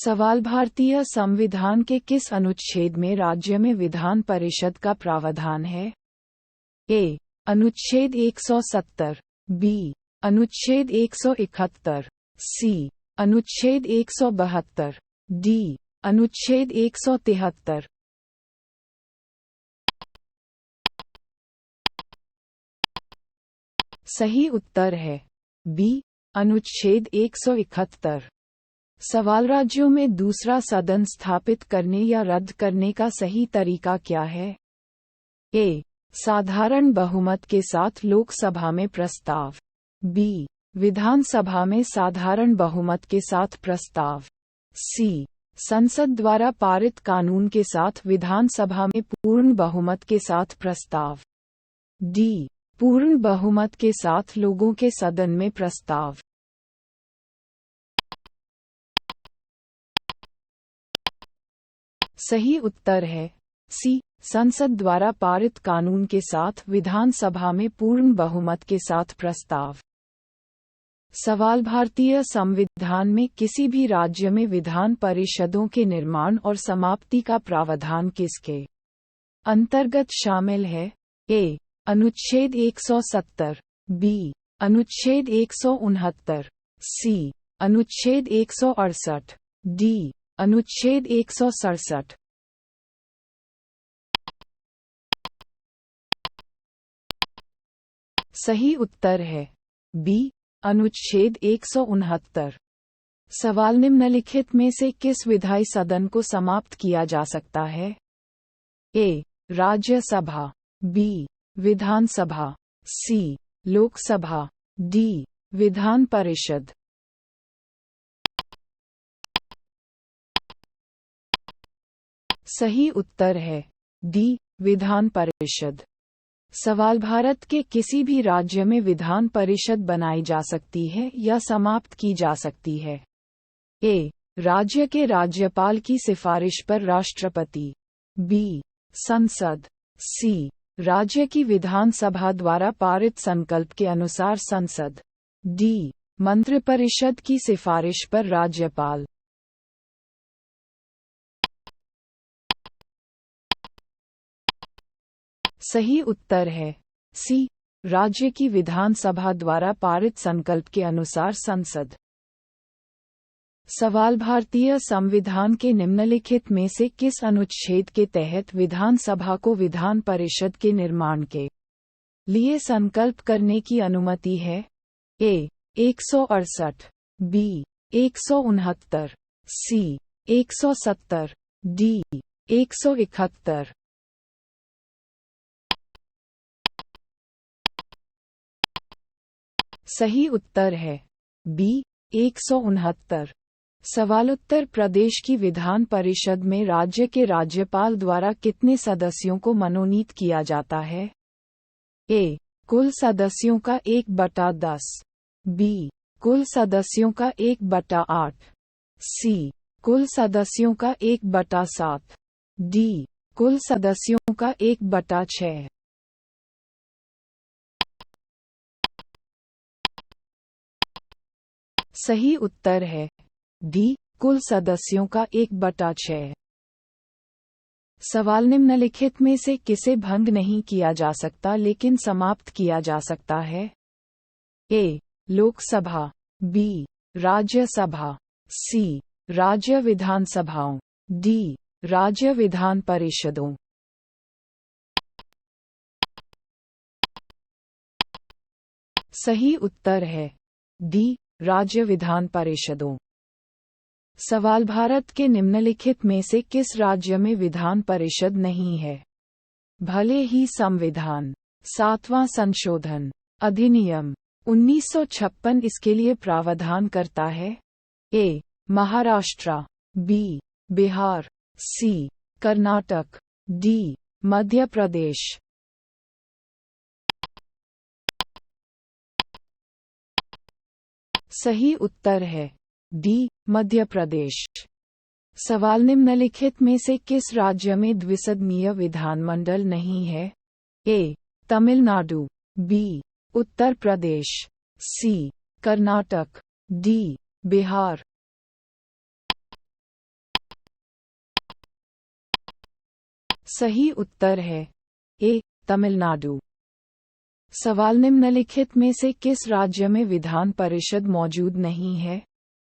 सवाल भारतीय संविधान के किस अनुच्छेद में राज्य में विधान परिषद का प्रावधान है? ए. अनुच्छेद 170, बी. अनुच्छेद 171, सी. अनुच्छेद 172, डी. अनुच्छेद 173। सही उत्तर है बी. अनुच्छेद 171। सवाल राज्यों में दूसरा सदन स्थापित करने या रद्द करने का सही तरीका क्या है? ए. साधारण बहुमत के साथ लोकसभा में प्रस्ताव, बी. विधानसभा में साधारण बहुमत के साथ प्रस्ताव, सी. संसद द्वारा पारित कानून के साथ विधानसभा में पूर्ण बहुमत के साथ प्रस्ताव, डी. पूर्ण बहुमत के साथ लोगों के सदन में प्रस्ताव। सही उत्तर है सी. संसद द्वारा पारित कानून के साथ विधानसभा में पूर्ण बहुमत के साथ प्रस्ताव। सवाल भारतीय संविधान में किसी भी राज्य में विधान परिषदों के निर्माण और समाप्ति का प्रावधान किसके अंतर्गत शामिल है? ए. अनुच्छेद 170, बी. अनुच्छेद 169, सी. अनुच्छेद 168, डी. अनुच्छेद 167। सही उत्तर है बी. अनुच्छेद 169। सवाल निम्नलिखित में से किस विधायी सदन को समाप्त किया जा सकता है? ए. राज्यसभा, बी. विधानसभा, सी. लोकसभा, डी. विधान परिषद। सही उत्तर है डी. विधान परिषद। सवाल भारत के किसी भी राज्य में विधान परिषद बनाई जा सकती है या समाप्त की जा सकती है? ए. राज्य के राज्यपाल की सिफारिश पर राष्ट्रपति, बी. संसद, सी. राज्य की विधानसभा द्वारा पारित संकल्प के अनुसार संसद, डी. मंत्रिपरिषद की सिफारिश पर राज्यपाल। सही उत्तर है सी. राज्य की विधानसभा द्वारा पारित संकल्प के अनुसार संसद। सवाल भारतीय संविधान के निम्नलिखित में से किस अनुच्छेद के तहत विधानसभा को विधान परिषद के निर्माण के लिए संकल्प करने की अनुमति है? ए. 168, बी. 169, सी. 170, डी. 171। सही उत्तर है बी. 169। सवाल उत्तर प्रदेश की विधान परिषद में राज्य के राज्यपाल द्वारा कितने सदस्यों को मनोनीत किया जाता है? ए. कुल सदस्यों का 1/10, बी. कुल सदस्यों का 1/8, सी. कुल सदस्यों का 1/7, डी. कुल सदस्यों का 1/6। सही उत्तर है डी. कुल सदस्यों का 1/6। सवाल निम्नलिखित में से किसे भंग नहीं किया जा सकता लेकिन समाप्त किया जा सकता है? ए. लोकसभा, बी. राज्यसभा, सी. राज्य विधानसभाओं, डी. राज्य विधान परिषदों। सही उत्तर है डी. राज्य विधान परिषदों। सवाल भारत के निम्नलिखित में से किस राज्य में विधान परिषद नहीं है? भले ही संविधान 7वां संशोधन अधिनियम 1956 इसके लिए प्रावधान करता है? ए. महाराष्ट्र, बी. बिहार, सी. कर्नाटक, डी. मध्य प्रदेश। सही उत्तर है डी. मध्य प्रदेश। सवाल निम्नलिखित में से किस राज्य में द्विसदनीय विधानमंडल नहीं है? ए. तमिलनाडु, बी. उत्तर प्रदेश, सी. कर्नाटक, डी. बिहार। सही उत्तर है ए. तमिलनाडु। सवाल निम्नलिखित में से किस राज्य में विधान परिषद मौजूद नहीं है?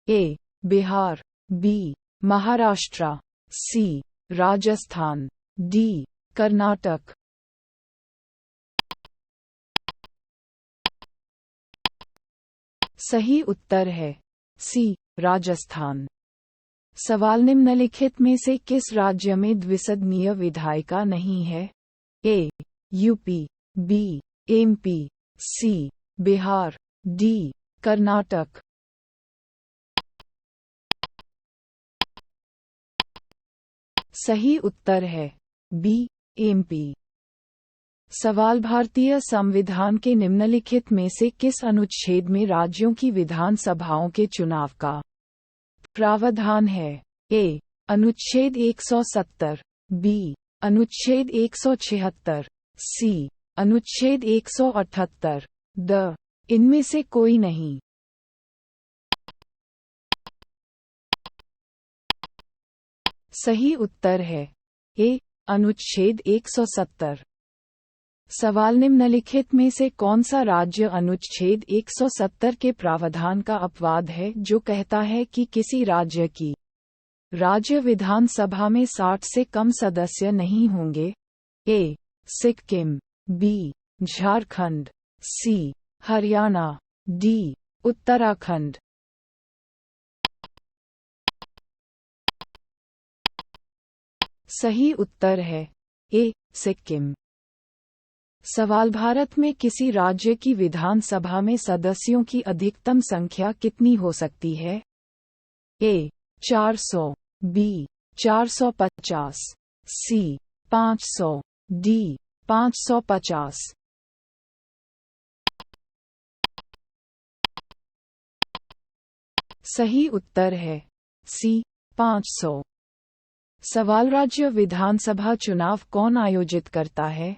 ए. बिहार, बी. महाराष्ट्र, सी. राजस्थान, डी. कर्नाटक। सही उत्तर है सी. राजस्थान। सवाल निम्नलिखित में से किस राज्य में द्विसदनीय विधायिका नहीं है? A. UP, B. MP, C. Bihar, D. Karnataka. सही उत्तर है बी. एमपी। सवाल भारतीय संविधान के निम्नलिखित में से किस अनुच्छेद में राज्यों की विधानसभाओं के चुनाव का प्रावधान है? ए. अनुच्छेद 170, बी. अनुच्छेद 176, सी. अनुच्छेद 178, द. इनमें से कोई नहीं। सही उत्तर है ए. अनुच्छेद 170। सवाल निम्नलिखित में से कौन सा राज्य अनुच्छेद 170 के प्रावधान का अपवाद है जो कहता है कि किसी राज्य की राज्य विधानसभा में 60 से कम सदस्य नहीं होंगे? ए. सिक्किम, बी. झारखंड, सी. हरियाणा, डी. उत्तराखंड। सही उत्तर है ए. सिक्किम। सवाल भारत में किसी राज्य की विधानसभा में सदस्यों की अधिकतम संख्या कितनी हो सकती है? ए. 400, बी. 450, सी. 500, डी. 550। सही उत्तर है सी. 500। सवाल राज्य विधानसभा चुनाव कौन आयोजित करता है?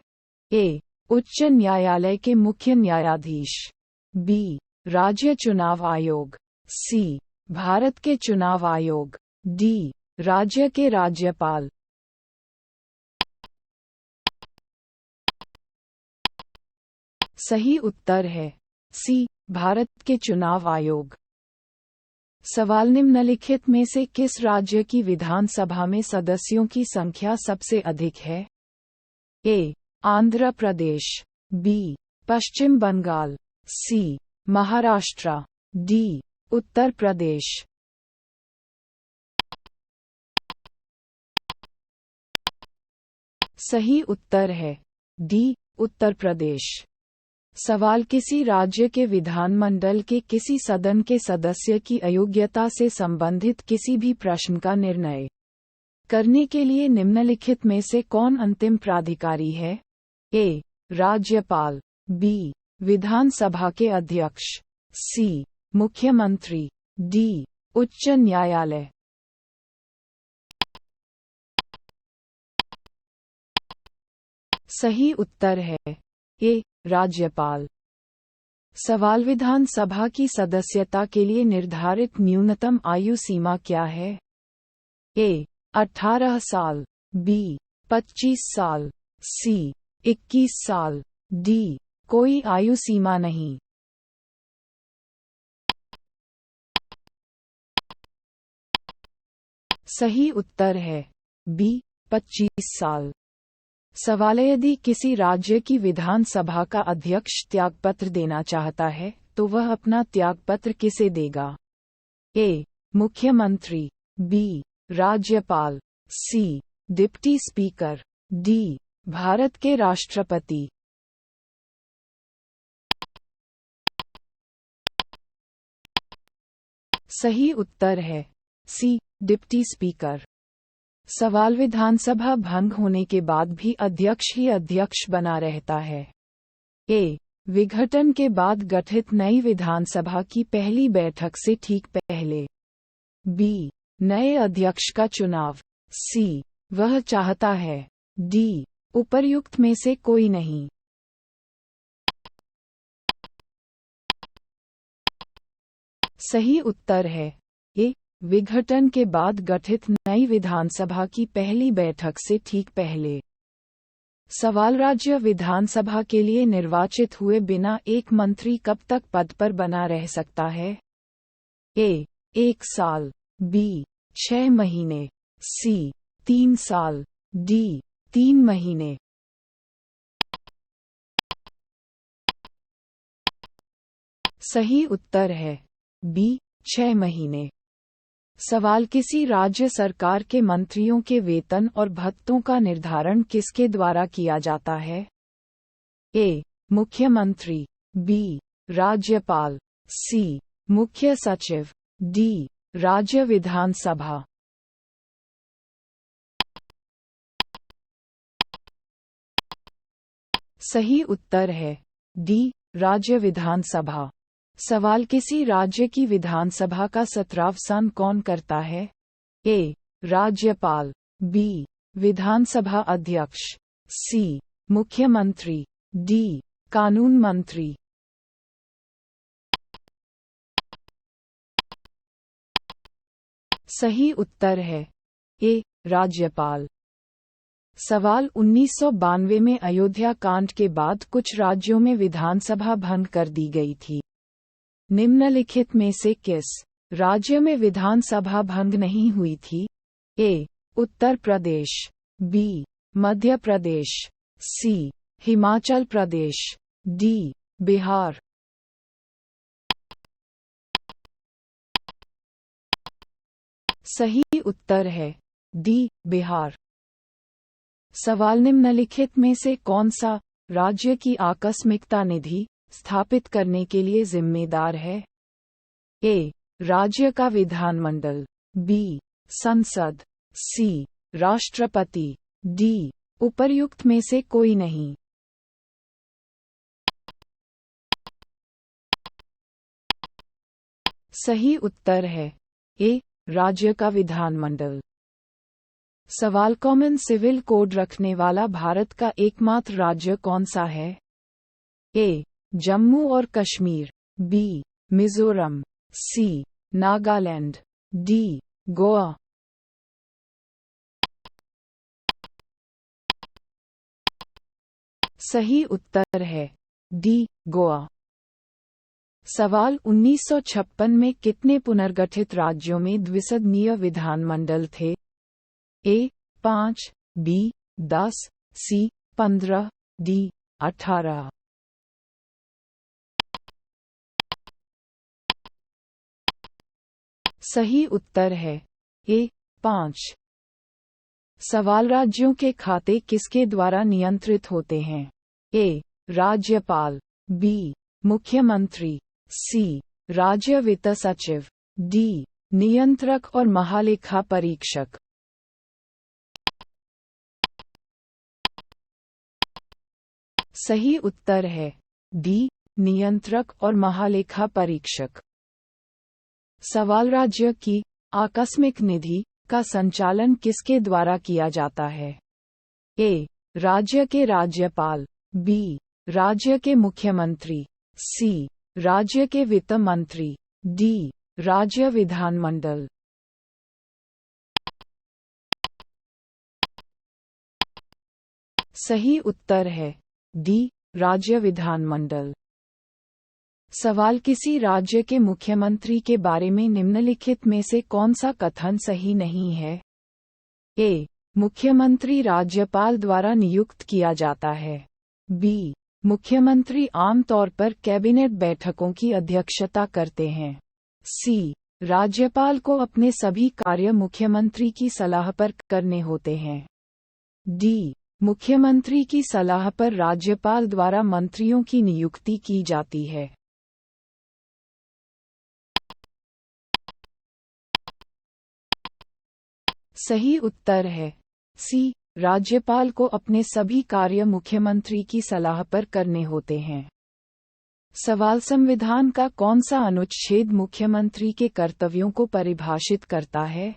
ए. उच्च न्यायालय के मुख्य न्यायाधीश, बी. राज्य चुनाव आयोग, सी. भारत के चुनाव आयोग, डी. राज्य के राज्यपाल। सही उत्तर है सी. भारत के चुनाव आयोग। सवाल निम्नलिखित में से किस राज्य की विधानसभा में सदस्यों की संख्या सबसे अधिक है? ए. आंध्र प्रदेश, बी. पश्चिम बंगाल, सी. महाराष्ट्र, डी. उत्तर प्रदेश। सही उत्तर है डी. उत्तर प्रदेश। सवाल किसी राज्य के विधानमंडल के किसी सदन के सदस्य की अयोग्यता से संबंधित किसी भी प्रश्न का निर्णय करने के लिए निम्नलिखित में से कौन अंतिम प्राधिकारी है? ए. राज्यपाल, बी. विधानसभा के अध्यक्ष, सी. मुख्यमंत्री, डी. उच्च न्यायालय। सही उत्तर है ए. राज्यपाल। सवाल विधानसभा की सदस्यता के लिए निर्धारित न्यूनतम आयु सीमा क्या है? ए. 18 साल, बी. 25 साल, सी. 21 साल, डी. कोई आयु सीमा नहीं। सही उत्तर है बी. 25 साल। सवाल यदि किसी राज्य की विधानसभा का अध्यक्ष त्यागपत्र देना चाहता है तो वह अपना त्यागपत्र किसे देगा? ए. मुख्यमंत्री, बी. राज्यपाल, C. Deputy speaker, D. Bharat के राष्ट्रपति। सही उत्तर है सी. Deputy speaker. सवाल विधानसभा भंग होने के बाद भी अध्यक्ष ही अध्यक्ष बना रहता है? ए. विघटन के बाद गठित नई विधानसभा की पहली बैठक से ठीक पहले, बी. नए अध्यक्ष का चुनाव, सी. वह चाहता है, डी. उपर्युक्त में से कोई नहीं। सही उत्तर है ए. विघटन के बाद गठित नई विधानसभा की पहली बैठक से ठीक पहले। सवाल राज्य विधानसभा के लिए निर्वाचित हुए बिना एक मंत्री कब तक पद पर बना रह सकता है? ए. 1 साल, बी. 6 महीने, सी. 3 साल, डी. 3 महीने। सही उत्तर है बी. 6 महीने। सवाल किसी राज्य सरकार के मंत्रियों के वेतन और भत्तों का निर्धारण किसके द्वारा किया जाता है? ए. मुख्यमंत्री, बी. राज्यपाल, सी. मुख्य सचिव, डी. राज्य विधानसभा। सही उत्तर है डी. राज्य विधानसभा। सवाल किसी राज्य की विधानसभा का सत्रावसान कौन करता है? ए. राज्यपाल, बी. विधानसभा अध्यक्ष, सी. मुख्यमंत्री, डी. कानून मंत्री। सही उत्तर है ए. राज्यपाल। सवाल 1992 में अयोध्या कांड के बाद कुछ राज्यों में विधानसभा भंग कर दी गई थी। निम्नलिखित में से किस राज्य में विधानसभा भंग नहीं हुई थी? ए. उत्तर प्रदेश, बी. मध्य प्रदेश, सी. हिमाचल प्रदेश, डी. बिहार। सही उत्तर है डी. बिहार। सवाल निम्नलिखित में से कौन सा राज्य की आकस्मिकता निधि स्थापित करने के लिए जिम्मेदार है? ए. राज्य का विधानमंडल, बी. संसद, सी. राष्ट्रपति, डी. उपर्युक्त में से कोई नहीं। सही उत्तर है ए. राज्य का विधानमंडल। सवाल कॉमन सिविल कोड रखने वाला भारत का एकमात्र राज्य कौन सा है? ए. जम्मू और कश्मीर, बी. मिजोरम, सी. नागालैंड, डी. गोवा। सही उत्तर है डी. गोवा। सवाल 1956 में कितने पुनर्गठित राज्यों में द्विसदनीय विधानमंडल थे? ए. 5, बी. 10, सी. 15, डी. 18। सही उत्तर है ए. 5। सवाल राज्यों के खाते किसके द्वारा नियंत्रित होते हैं? ए. राज्यपाल, बी. मुख्यमंत्री, सी. राज्य वित्त सचिव, डी. नियंत्रक और महालेखा परीक्षक। सही उत्तर है डी. नियंत्रक और महालेखा परीक्षक। सवाल राज्य की आकस्मिक निधि का संचालन किसके द्वारा किया जाता है? ए. राज्य के राज्यपाल, बी. राज्य के मुख्यमंत्री, सी. राज्य के वित्त मंत्री, डी. राज्य विधानमंडल। सही उत्तर है डी. राज्य विधानमंडल। सवाल किसी राज्य के मुख्यमंत्री के बारे में निम्नलिखित में से कौन सा कथन सही नहीं है? ए. मुख्यमंत्री राज्यपाल द्वारा नियुक्त किया जाता है, बी. मुख्यमंत्री आमतौर पर कैबिनेट बैठकों की अध्यक्षता करते हैं, सी. राज्यपाल को अपने सभी कार्य मुख्यमंत्री की सलाह पर करने होते हैं, डी. मुख्यमंत्री की सलाह पर राज्यपाल द्वारा मंत्रियों की नियुक्ति की जाती है। सही उत्तर है सी. राज्यपाल को अपने सभी कार्य मुख्यमंत्री की सलाह पर करने होते हैं। सवाल संविधान का कौन सा अनुच्छेद मुख्यमंत्री के कर्तव्यों को परिभाषित करता है?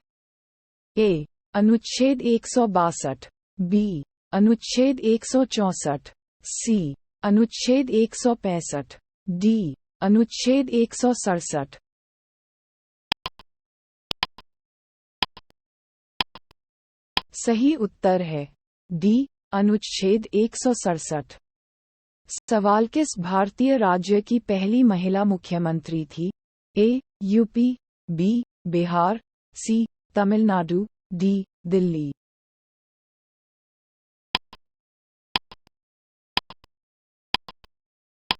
ए. अनुच्छेद 162, बी. अनुच्छेद 164, सी. अनुच्छेद 165, डी. अनुच्छेद 167। सही उत्तर है डी. अनुच्छेद 167। सवाल किस भारतीय राज्य की पहली महिला मुख्यमंत्री थी? A. UP, B. Bihar, C. Tamil Nadu, D. Delhi.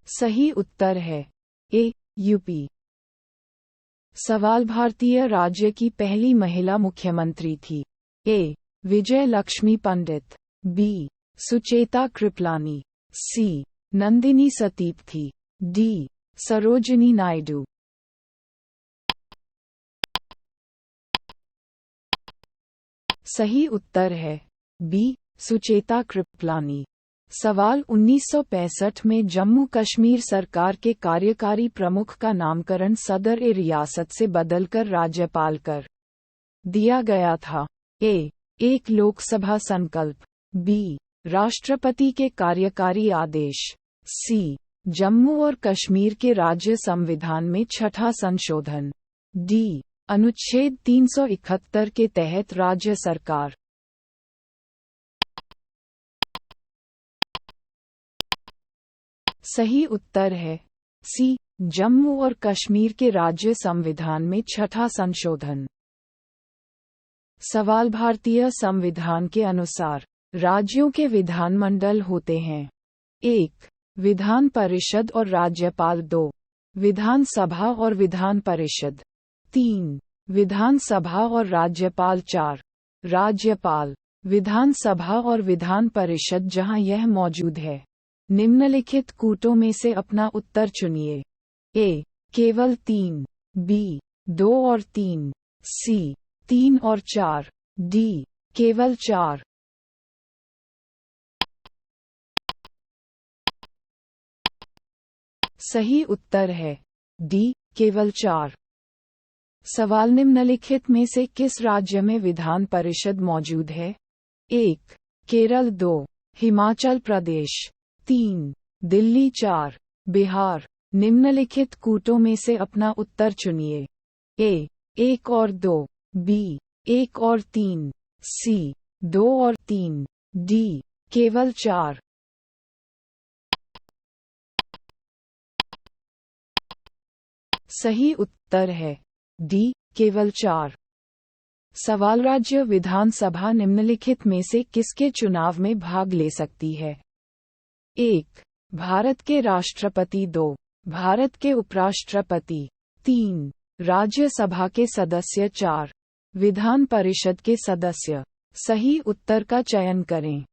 सही उत्तर है ए. यूपी। सवाल भारतीय राज्य की पहली महिला मुख्यमंत्री थी? ए. विजय लक्ष्मी पंडित, बी. सुचेता कृपलानी, सी. नंदिनी सतीप थी, डी. सरोजिनी नायडू। सही उत्तर है बी. सुचेता कृपलानी। सवाल 1965 में जम्मू कश्मीर सरकार के कार्यकारी प्रमुख का नामकरण सदर ए रियासत से बदलकर राज्यपाल कर दिया गया था। ए. एक लोकसभा संकल्प, बी. राष्ट्रपति के कार्यकारी आदेश, सी. जम्मू और कश्मीर के राज्य संविधान में छठा संशोधन, डी. अनुच्छेद 371 के तहत राज्य सरकार। सही उत्तर है सी. जम्मू और कश्मीर के राज्य संविधान में छठा संशोधन। सवाल भारतीय संविधान के अनुसार राज्यों के विधानमंडल होते हैं? 1. विधान परिषद और राज्यपाल। 2. विधानसभा और विधान परिषद। 3. विधानसभा और राज्यपाल। 4. राज्यपाल, विधानसभा और विधान परिषद। जहां यह मौजूद है, निम्नलिखित कूटों में से अपना उत्तर चुनिए। ए. केवल 3, बी. 2 और 3, सी. 3 और 4, डी. केवल 4। सही उत्तर है डी. केवल 4। सवाल निम्नलिखित में से किस राज्य में विधान परिषद मौजूद है? 1. केरल। 2. हिमाचल प्रदेश। 3. दिल्ली। 4. बिहार। निम्नलिखित कूटों में से अपना उत्तर चुनिए। ए. 1 और 2, बी. 1 और 3, सी. 2 और 3, डी. केवल 4। सही उत्तर है डी. केवल 4। सवाल राज्य विधानसभा निम्नलिखित में से किसके चुनाव में भाग ले सकती है? 1. भारत के राष्ट्रपति। 2. भारत के उपराष्ट्रपति। 3. राज्यसभा के सदस्य। 4. विधान परिषद के सदस्य। सही उत्तर का चयन करें।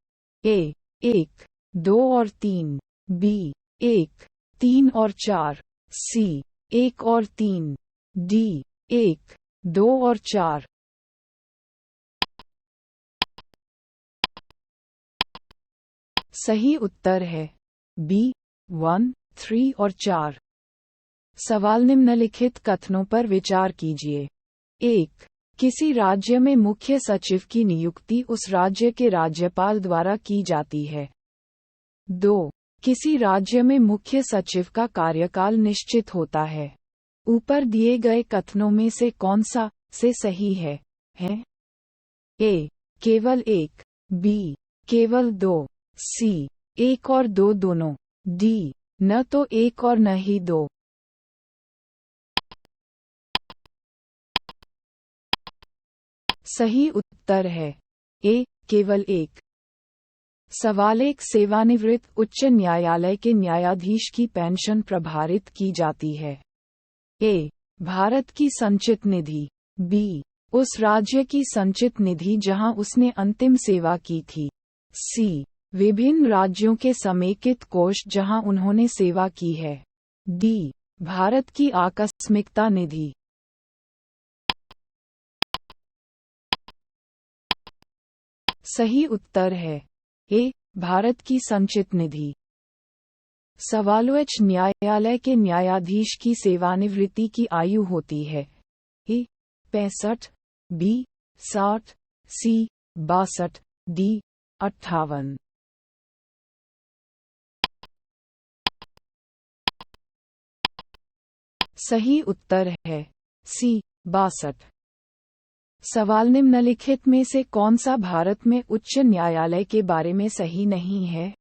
ए. 1, 2 और 3, बी. 1, 3 और 4, सी. 1 और 3, डी. 1, 2 और 4। सही उत्तर है बी. 1, 3 और 4। सवाल निम्नलिखित कथनों पर विचार कीजिए। 1. किसी राज्य में मुख्य सचिव की नियुक्ति उस राज्य के राज्यपाल द्वारा की जाती है। 2. किसी राज्य में मुख्य सचिव का कार्यकाल निश्चित होता है। ऊपर दिए गए कथनों में से कौन सा से सही है? ए. केवल 1, बी. केवल 2, सी. 1 और 2 दोनों, डी. न तो 1 और न ही 2। सही उत्तर है ए. केवल 1। सवाल एक सेवानिवृत्त उच्च न्यायालय के न्यायाधीश की पेंशन प्रभारित की जाती है। ए. भारत की संचित निधि। बी. उस राज्य की संचित निधि जहां उसने अंतिम सेवा की थी। सी. विभिन्न राज्यों के समेकित कोष जहां उन्होंने सेवा की है। डी. भारत की आकस्मिकता निधि। सही उत्तर है ए. भारत की संचित निधि। सवाल उच्च न्यायालय के न्यायाधीश की सेवानिवृत्ति की आयु होती है। ए. 65, बी. 60, सी. 62, डी. 58। सही उत्तर है सी. 62। सवाल निम्नलिखित में से कौन सा भारत में उच्च न्यायालय के बारे में सही नहीं है?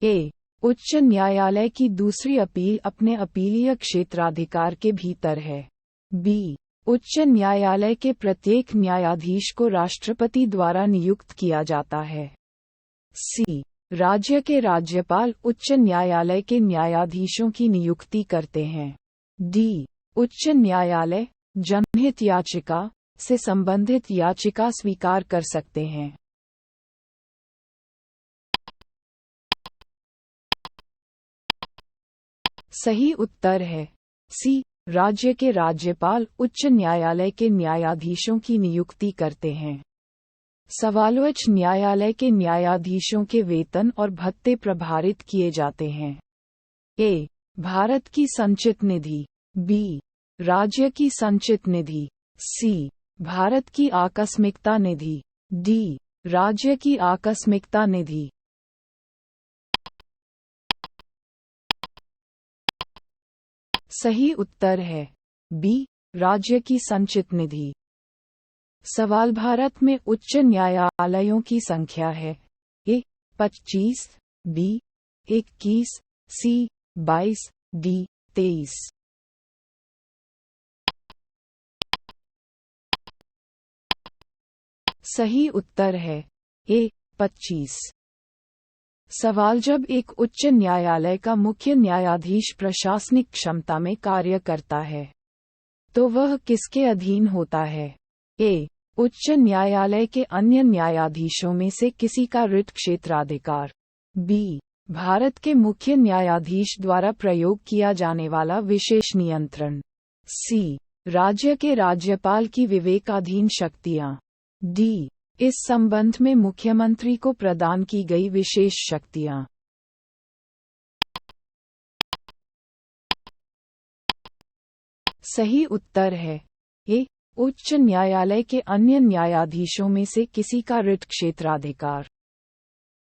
ए. उच्च न्यायालय की दूसरी अपील अपने अपीलीय क्षेत्राधिकार के भीतर है। बी. उच्च न्यायालय के प्रत्येक न्यायाधीश को राष्ट्रपति द्वारा नियुक्त किया जाता है। सी. राज्य के राज्यपाल उच्च न्यायालय के न्यायाधीशों की नियुक्ति करते हैं। डी. उच्च न्यायालय जनहित याचिका से संबंधित याचिका स्वीकार कर सकते हैं। सही उत्तर है सी. राज्य के राज्यपाल उच्च न्यायालय के न्यायाधीशों की नियुक्ति करते हैं। सवाल उच्च न्यायालय के न्यायाधीशों के वेतन और भत्ते प्रभावित किए जाते हैं। ए. भारत की संचित निधि। बी. राज्य की संचित निधि। सी. भारत की आकस्मिकता निधि। डी. राज्य की आकस्मिकता निधि। सही उत्तर है बी. राज्य की संचित निधि। सवाल भारत में उच्च न्यायालयों की संख्या है। ए. 25, बी. 21, सी. 22, डी. 23। सही उत्तर है ए. 25। सवाल जब एक उच्च न्यायालय का मुख्य न्यायाधीश प्रशासनिक क्षमता में कार्य करता है तो वह किसके अधीन होता है? ए. उच्च न्यायालय के अन्य न्यायाधीशों में से किसी का रिट क्षेत्राधिकार। बी. भारत के मुख्य न्यायाधीश द्वारा प्रयोग किया जाने वाला विशेष नियंत्रण। सी. राज्य के राज्यपाल की विवेकाधीन शक्तियां। डी. इस संबंध में मुख्यमंत्री को प्रदान की गई विशेष शक्तियां। सही उत्तर है ए. उच्च न्यायालय के अन्य न्यायाधीशों में से किसी का रिट क्षेत्राधिकार।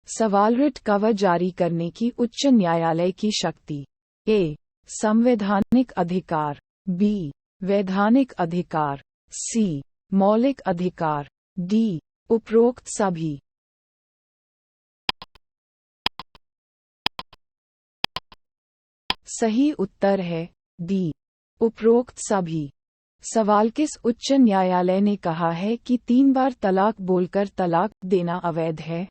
सवाल रिट कवच जारी करने की उच्च न्यायालय की शक्ति। ए. संवैधानिक अधिकार। बी. वैधानिक अधिकार। सी. मौलिक अधिकार। डी. उपरोक्त सभी। सही उत्तर है डी. उपरोक्त सभी। सवाल किस उच्च न्यायालय ने कहा है कि 3 बार तलाक बोलकर तलाक देना अवैध है?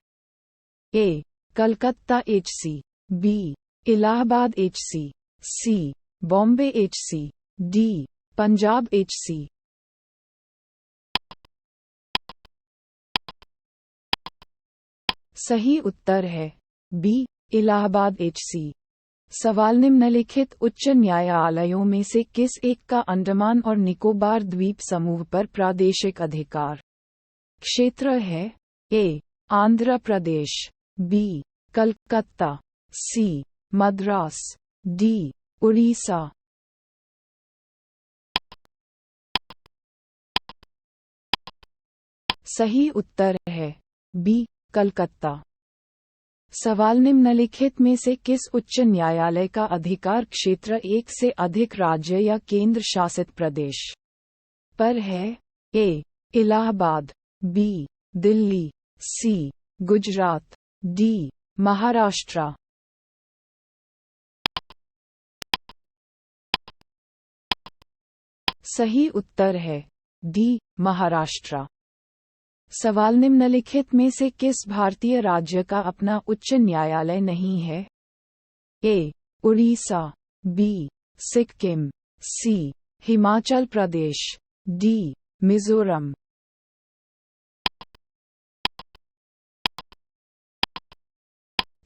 A. Calcutta HC. B. Allahabad HC. C. Bombay HC. D. Punjab HC. सही उत्तर है बी. इलाहाबाद एचसी। सवाल निम्नलिखित उच्च न्यायालयों में से किस एक का अंडमान और निकोबार द्वीप समूह पर प्रादेशिक अधिकार क्षेत्र है? ए. आंध्र प्रदेश। बी. कलकत्ता। सी. मद्रास। डी. उड़ीसा। सही उत्तर है बी. कलकत्ता। सवाल निम्नलिखित में से किस उच्च न्यायालय का अधिकार क्षेत्र एक से अधिक राज्य या केंद्र शासित प्रदेश पर है? ए. इलाहाबाद। बी. दिल्ली। सी. गुजरात। डी. महाराष्ट्र। सही उत्तर है डी. महाराष्ट्र। सवाल निम्नलिखित में से किस भारतीय राज्य का अपना उच्च न्यायालय नहीं है? ए. उड़ीसा। बी. सिक्किम। सी. हिमाचल प्रदेश। डी. मिजोरम।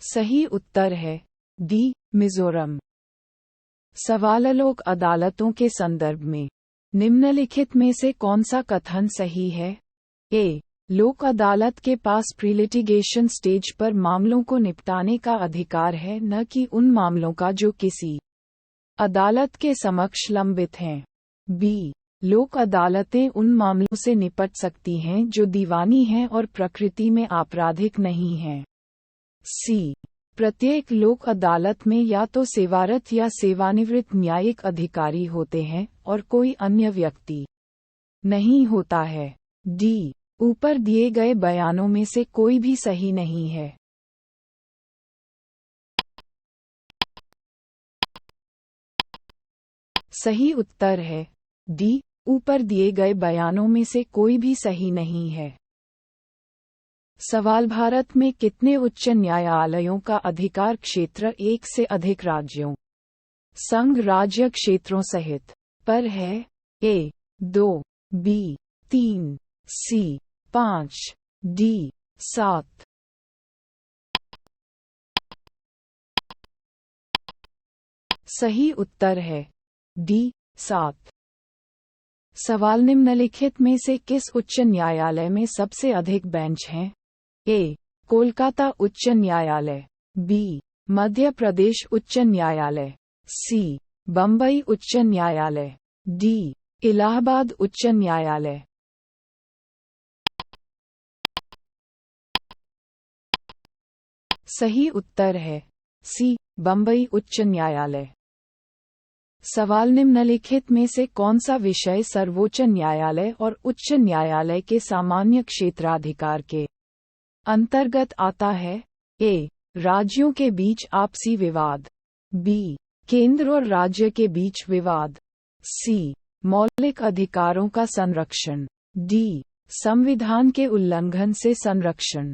सही उत्तर है डी. मिजोरम। सवाल लोक अदालतों के संदर्भ में निम्नलिखित में से कौन सा कथन सही है? ए. लोक अदालत के पास प्रीलिटिगेशन स्टेज पर मामलों को निपटाने का अधिकार है, न कि उन मामलों का जो किसी अदालत के समक्ष लंबित हैं। बी. लोक अदालतें उन मामलों से निपट सकती हैं जो दीवानी हैं और प्रकृति में आपराधिक नहीं हैं। सी. प्रत्येक लोक अदालत में या तो सेवारत या सेवानिवृत्त न्यायिक अधिकारी होते हैं और कोई अन्य व्यक्ति नहीं होता है। डी, ऊपर दिए गए बयानों में से कोई भी सही नहीं है। सही उत्तर है डी, ऊपर दिए गए बयानों में से कोई भी सही नहीं है। सवाल, भारत में कितने उच्च न्यायालयों का अधिकार क्षेत्र एक से अधिक राज्यों, संघ राज्य क्षेत्रों सहित पर है? ए 2, बी 3, सी 5, डी 7। सही उत्तर है डी 7। सवाल, निम्नलिखित में से किस उच्च न्यायालय में सबसे अधिक बेंच हैं? ए, कोलकाता उच्च न्यायालय, बी, मध्य प्रदेश उच्च न्यायालय, सी, बम्बई उच्च न्यायालय, डी, इलाहाबाद उच्च न्यायालय। सही उत्तर है सी, बम्बई उच्च न्यायालय। सवाल, निम्नलिखित में से कौन सा विषय सर्वोच्च न्यायालय और उच्च न्यायालय के सामान्य क्षेत्राधिकार के अंतर्गत आता है? ए, राज्यों के बीच आपसी विवाद, बी, केंद्र और राज्य के बीच विवाद, सी, मौलिक अधिकारों का संरक्षण, डी, संविधान के उल्लंघन से संरक्षण।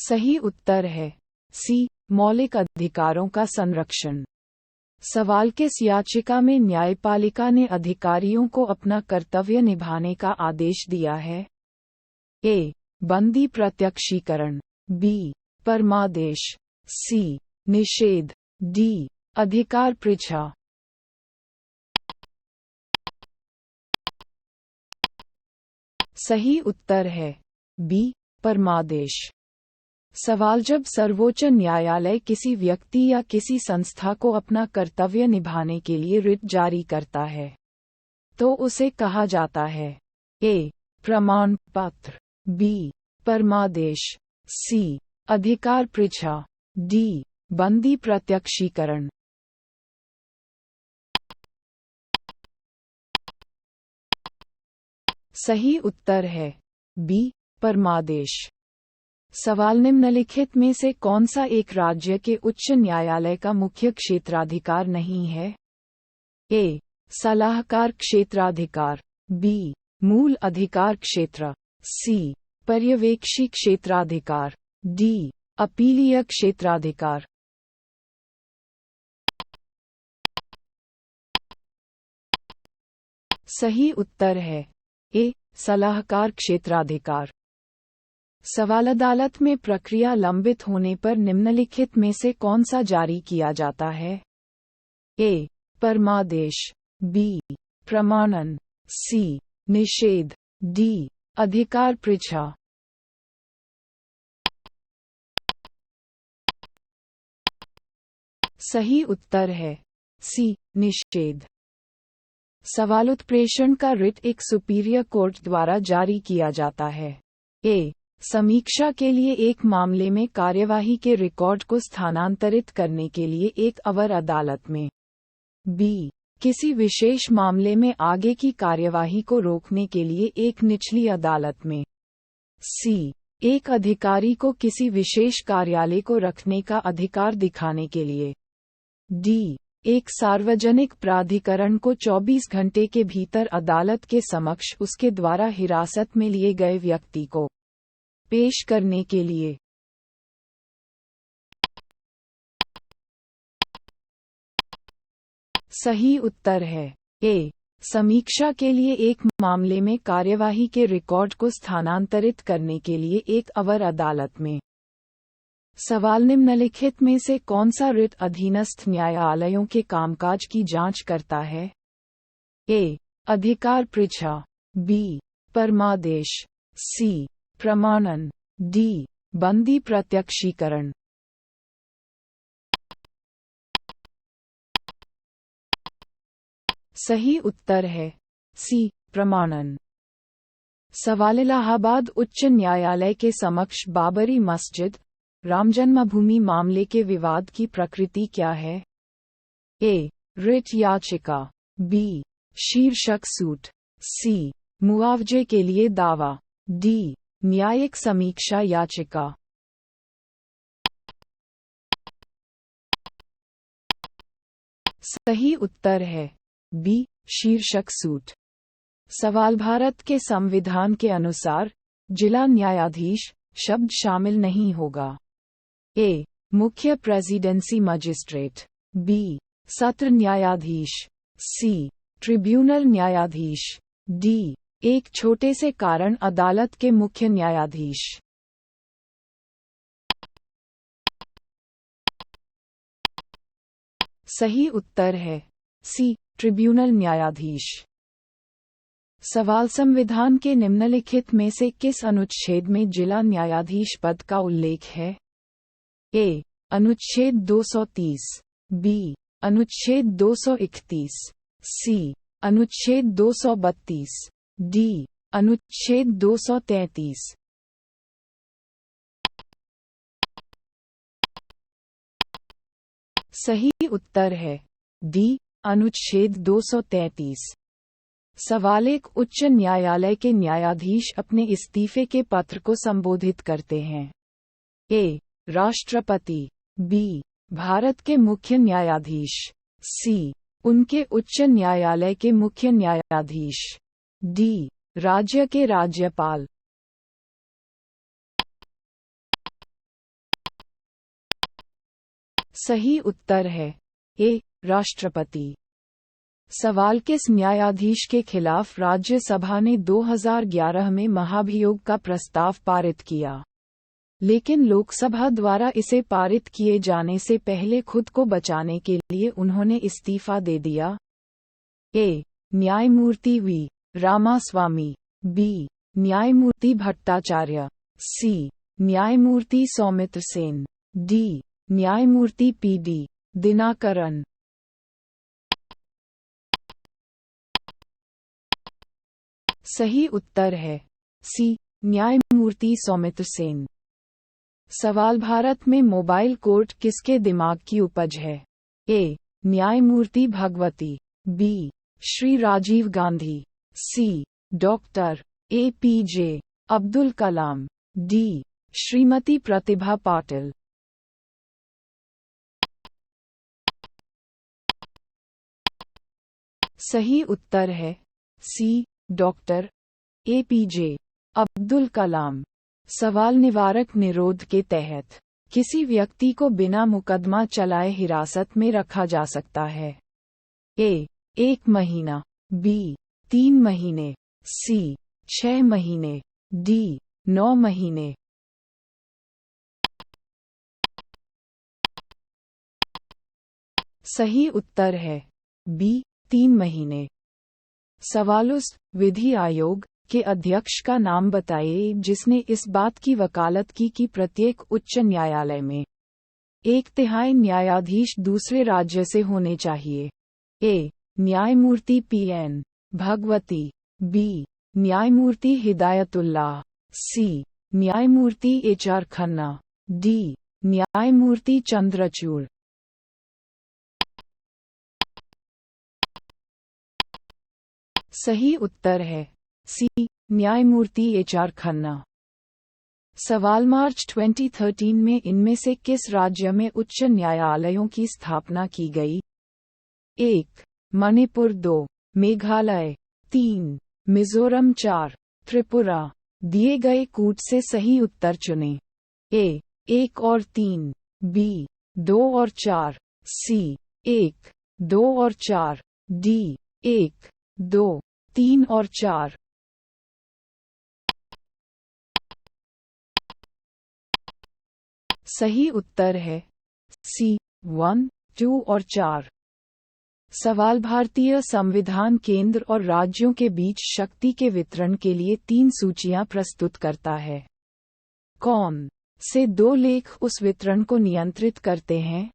सही उत्तर है सी, मौलिक अधिकारों का संरक्षण। सवाल, किस याचिका में न्यायपालिका ने अधिकारियों को अपना कर्तव्य निभाने का आदेश दिया है? ए, बंदी प्रत्यक्षीकरण, बी, परमादेश, सी, निषेध, डी, अधिकार पृछा। सही उत्तर है बी, परमादेश। सवाल, जब सर्वोच्च न्यायालय किसी व्यक्ति या किसी संस्था को अपना कर्तव्य निभाने के लिए रिट जारी करता है तो उसे कहा जाता है? ए, प्रमाण पत्र, बी, परमादेश, सी, अधिकार पृछा, डी, बंदी प्रत्यक्षीकरण। सही उत्तर है बी, परमादेश। सवाल, निम्नलिखित में से कौन सा एक राज्य के उच्च न्यायालय का मुख्य क्षेत्राधिकार नहीं है? ए, सलाहकार क्षेत्राधिकार, बी, मूल अधिकार क्षेत्र, सी, पर्यवेक्षी क्षेत्राधिकार, डी, अपीलीय क्षेत्राधिकार। सही उत्तर है ए, सलाहकार क्षेत्राधिकार। सवाल, अदालत में प्रक्रिया लंबित होने पर निम्नलिखित में से कौन सा जारी किया जाता है? ए, परमादेश, बी, प्रमाणन, सी, निषेध, डी, अधिकार पृछा। सही उत्तर है सी, निषेध। सवाल, उत्प्रेषण का रिट एक सुपीरियर कोर्ट द्वारा जारी किया जाता है? ए, समीक्षा के लिए एक मामले में कार्यवाही के रिकॉर्ड को स्थानांतरित करने के लिए एक अवर अदालत में, बी, किसी विशेष मामले में आगे की कार्यवाही को रोकने के लिए एक निचली अदालत में, सी, एक अधिकारी को किसी विशेष कार्यालय को रखने का अधिकार दिखाने के लिए, डी, एक सार्वजनिक प्राधिकरण को 24 घंटे के भीतर अदालत के समक्ष उसके द्वारा हिरासत में लिए गए व्यक्ति को पेश करने के लिए। सही उत्तर है ए, समीक्षा के लिए एक मामले में कार्यवाही के रिकॉर्ड को स्थानांतरित करने के लिए एक अवर अदालत में। सवाल, निम्नलिखित में से कौन सा रिट अधीनस्थ न्यायालयों के कामकाज की जांच करता है? ए, अधिकार पृछा, बी, परमादेश, सी, प्रमाणन, डी, बंदी प्रत्यक्षीकरण। सही उत्तर है सी, प्रमाणन। सवाल, इलाहाबाद उच्च न्यायालय के समक्ष बाबरी मस्जिद, राम जन्मभूमि मामले के विवाद की प्रकृति क्या है? ए. रिट याचिका, बी. शीर्षक सूट, सी. मुआवजे के लिए दावा, डी. न्यायिक समीक्षा याचिका। सही उत्तर है बी. शीर्षक सूट। सवाल, भारत के संविधान के अनुसार जिला न्यायाधीश शब्द शामिल नहीं होगा। ए. मुख्य प्रेसिडेंसी मजिस्ट्रेट, बी. सत्र न्यायाधीश, सी. ट्रिब्यूनल न्यायाधीश, डी. एक छोटे से कारण अदालत के मुख्य न्यायाधीश। सही उत्तर है सी. ट्रिब्यूनल न्यायाधीश। सवाल, संविधान के निम्नलिखित में से किस अनुच्छेद में जिला न्यायाधीश पद का उल्लेख है? ए. अनुच्छेद 230, बी. अनुच्छेद 231, सी. अनुच्छेद 232, डी. अनुच्छेद 233। सही उत्तर है डी. अनुच्छेद 233। सवाल, एक उच्च न्यायालय के न्यायाधीश अपने इस्तीफे के पत्र को संबोधित करते हैं। ए. राष्ट्रपति, बी. भारत के मुख्य न्यायाधीश, सी. उनके उच्च न्यायालय के मुख्य न्यायाधीश, डी. राज्य के राज्यपाल। सही उत्तर है ए. राष्ट्रपति। सवाल, किस न्यायाधीश के खिलाफ राज्यसभा ने 2011 में महाभियोग का प्रस्ताव पारित किया, लेकिन लोकसभा द्वारा इसे पारित किए जाने से पहले खुद को बचाने के लिए उन्होंने इस्तीफा दे दिया? ए. न्यायमूर्ति वी. रामास्वामी, बी. न्यायमूर्ति भट्टाचार्य, सी. न्यायमूर्ति सौमित्र सेन, डी. न्यायमूर्ति पी.डी. दिनाकरन। सही उत्तर है सी. न्यायमूर्ति सौमित्र सेन। सवाल, भारत में मोबाइल कोर्ट किसके दिमाग की उपज है? ए. न्यायमूर्ति Bhagwati, B. Shri Rajiv Gandhi, C. Doctor APJ. Abdul Kalam, D. Shrimati Pratibha Patil. सही उत्तर है C. Doctor APJ. Abdul Kalam. सवाल, निवारक निरोध के तहत किसी व्यक्ति को बिना मुकदमा चलाए हिरासत में रखा जा सकता है? ए. 1 महीना, बी. 3 महीने, सी. 6 महीने, डी. 9 महीने। सही उत्तर है बी. 3 महीने। सवाल, उस विधि आयोग के अध्यक्ष का नाम बताइए जिसने इस बात की वकालत की कि प्रत्येक उच्च न्यायालय में 1/3 न्यायाधीश दूसरे राज्य से होने चाहिए। ए. न्यायमूर्ति पी.एन. भगवती, बी. न्यायमूर्ति हिदायतुल्लाह, सी. न्यायमूर्ति एच.आर. खन्ना, डी. न्यायमूर्ति चंद्रचूड़। सही उत्तर है सी. न्यायमूर्ति एच.आर. खन्ना। सवाल, मार्च 2013 में इनमें से किस राज्य में उच्च न्यायालयों की स्थापना की गई? 1. मणिपुर, 2. मेघालय, 3. मिजोरम, 4. त्रिपुरा। दिए गए कूट से सही उत्तर चुनें। ए. 1 और 3, बी. 2 और 4, सी. 1, 2 और 4, डी. 1, 2, 3 और 4। सही उत्तर है सी. 1, 2 और 4। सवाल, भारतीय संविधान केंद्र और राज्यों के बीच शक्ति के वितरण के लिए 3 सूचियां प्रस्तुत करता है। कौन से 2 लेख उस वितरण को नियंत्रित करते हैं?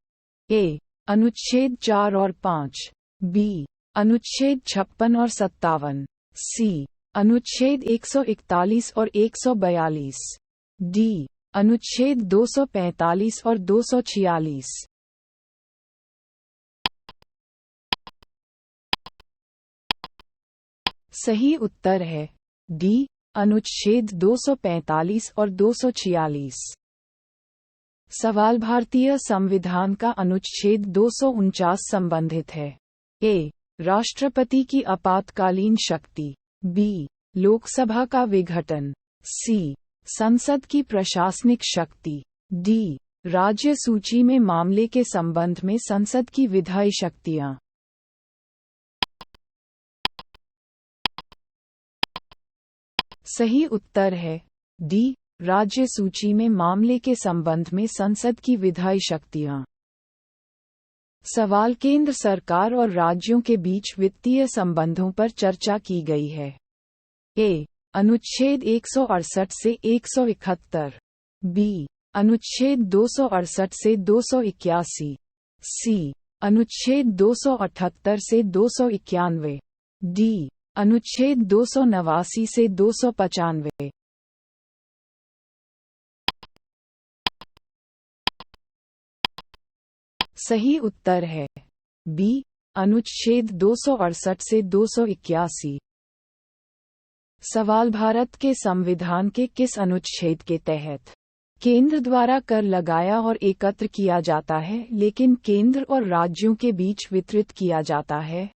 ए. अनुच्छेद 4 और 5, बी. अनुच्छेद 56 और 57, सी. अनुच्छेद 141 और 142, डी. अनुच्छेद 245 और 246। सही उत्तर है डी अनुच्छेद 245 और 246। सवाल भारतीय संविधान का अनुच्छेद 249 संबंधित है। ए राष्ट्रपति की आपातकालीन शक्ति, बी लोकसभा का विघटन, सी संसद की प्रशासनिक शक्ति, डी राज्य सूची में मामले के संबंध में संसद की विधायी शक्तियां। सही उत्तर है डी राज्य सूची में मामले के संबंध में संसद की विधायी शक्तियां। सवाल केंद्र सरकार और राज्यों के बीच वित्तीय संबंधों पर चर्चा की गई है। ए अनुच्छेद 168 से 171, बी अनुच्छेद 268 से 281, सी अनुच्छेद 278 से 291, डी अनुच्छेद 289 से 295। सही उत्तर है बी अनुच्छेद 268 से 281। सवाल भारत के संविधान के किस अनुच्छेद के तहत केंद्र द्वारा कर लगाया और एकत्र किया जाता है लेकिन केंद्र और राज्यों के बीच वितरित किया जाता है?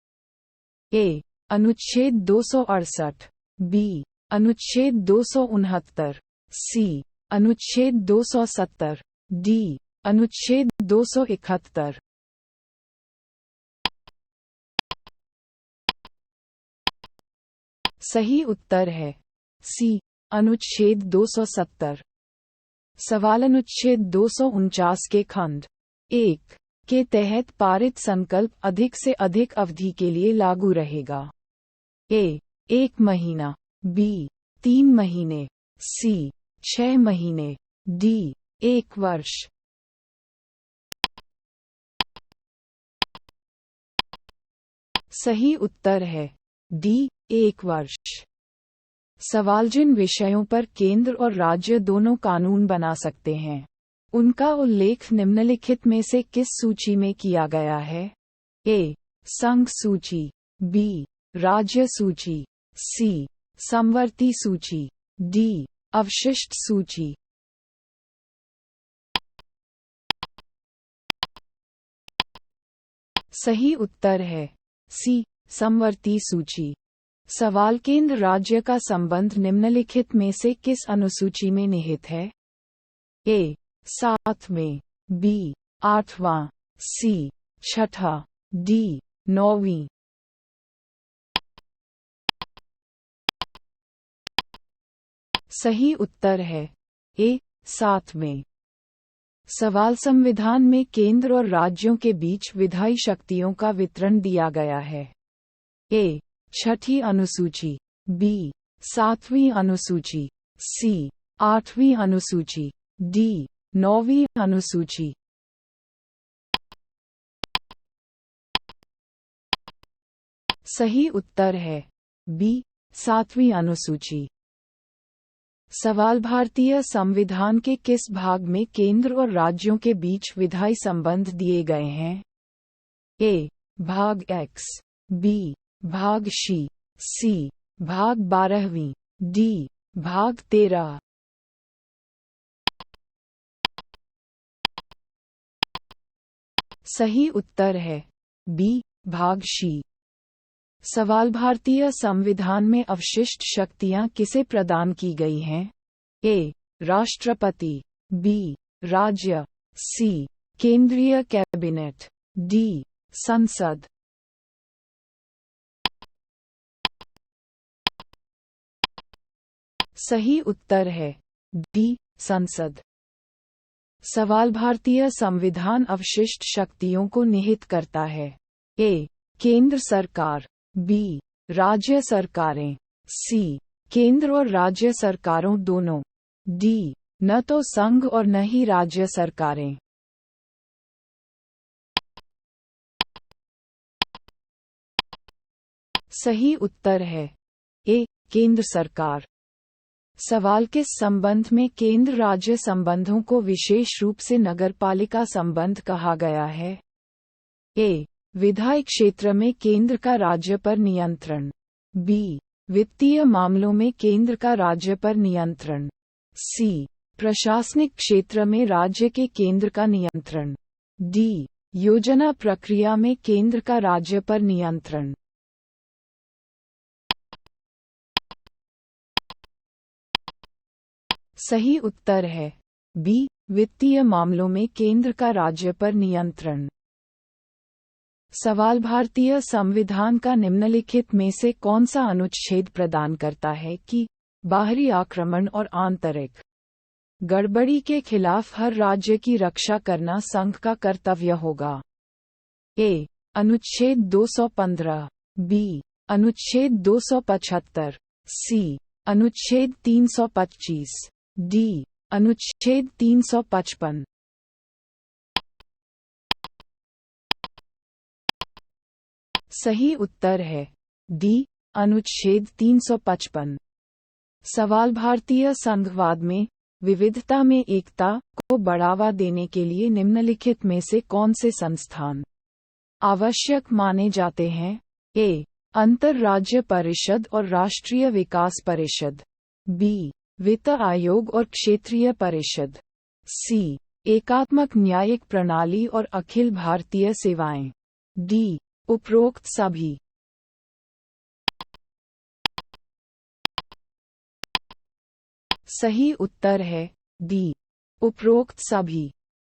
ए अनुच्छेद 268, बी अनुच्छेद 269, सी अनुच्छेद 270, डी अनुच्छेद 271। सही उत्तर है सी अनुच्छेद 270। सवाल अनुच्छेद 249 के खंड 1 के तहत पारित संकल्प अधिक से अधिक अवधि के लिए लागू रहेगा। ए 1 महीना, बी 3 महीने, सी 6 महीने, डी 1 वर्ष। सही उत्तर है डी 1 वर्ष। सवाल जिन विषयों पर केंद्र और राज्य दोनों कानून बना सकते हैं उनका उल्लेख निम्नलिखित में से किस सूची में किया गया है? ए संघ सूची, बी राज्य सूची, सी समवर्ती सूची, डी अवशिष्ट सूची। सही उत्तर है सी समवर्ती सूची। सवाल केंद्र राज्य का संबंध निम्नलिखित में से किस अनुसूची में निहित है? ए 7वें, बी 8वां, सी 6ठा, डी 9वीं। सही उत्तर है ए 7वें। सवाल संविधान में केंद्र और राज्यों के बीच विधायी शक्तियों का वितरण दिया गया है। ए 6ठी अनुसूची, बी 7वीं अनुसूची, सी 8वीं अनुसूची, डी 9वीं अनुसूची। सही उत्तर है बी 7वीं अनुसूची। सवाल भारतीय संविधान के किस भाग में केंद्र और राज्यों के बीच विधायी संबंध दिए गए हैं? ए भाग एक्स, बी भाग सी भाग 12वीं, डी भाग 13। सही उत्तर है बी भाग शी। सवाल भारतीय संविधान में अवशिष्ट शक्तियां किसे प्रदान की गई हैं? ए राष्ट्रपति, बी राज्य, सी केंद्रीय कैबिनेट, डी संसद। सही उत्तर है डी संसद। सवाल भारतीय संविधान अवशिष्ट शक्तियों को निहित करता है। ए केंद्र सरकार, बी राज्य सरकारें, सी केंद्र और राज्य सरकारों दोनों, डी न तो संघ और न ही राज्य सरकारें। सही उत्तर है ए केंद्र सरकार। सवाल किस संबंध में केंद्र राज्य संबंधों को विशेष रूप से नगरपालिका संबंध कहा गया है? ए विधायी क्षेत्र में केंद्र का राज्य पर नियंत्रण, बी वित्तीय मामलों में केंद्र का राज्य पर नियंत्रण, सी प्रशासनिक क्षेत्र में राज्य के केंद्र का नियंत्रण, डी योजना प्रक्रिया में केंद्र का राज्य पर नियंत्रण। सही उत्तर है बी वित्तीय मामलों में केंद्र का राज्य पर नियंत्रण। सवाल भारतीय संविधान का निम्नलिखित में से कौन सा अनुच्छेद प्रदान करता है कि बाहरी आक्रमण और आंतरिक गड़बड़ी के खिलाफ हर राज्य की रक्षा करना संघ का कर्तव्य होगा? ए अनुच्छेद 215, बी अनुच्छेद 275, सी अनुच्छेद 325, डी अनुच्छेद 355। सही उत्तर है डी अनुच्छेद 355। सवाल भारतीय संघवाद में विविधता में एकता को बढ़ावा देने के लिए निम्नलिखित में से कौन से संस्थान आवश्यक माने जाते हैं? ए अंतर्राज्य परिषद और राष्ट्रीय विकास परिषद, बी वित्त आयोग और क्षेत्रीय परिषद, सी एकात्मक न्यायिक प्रणाली और अखिल भारतीय सेवाएं, डी उपरोक्त सभी। सही उत्तर है डी उपरोक्त सभी।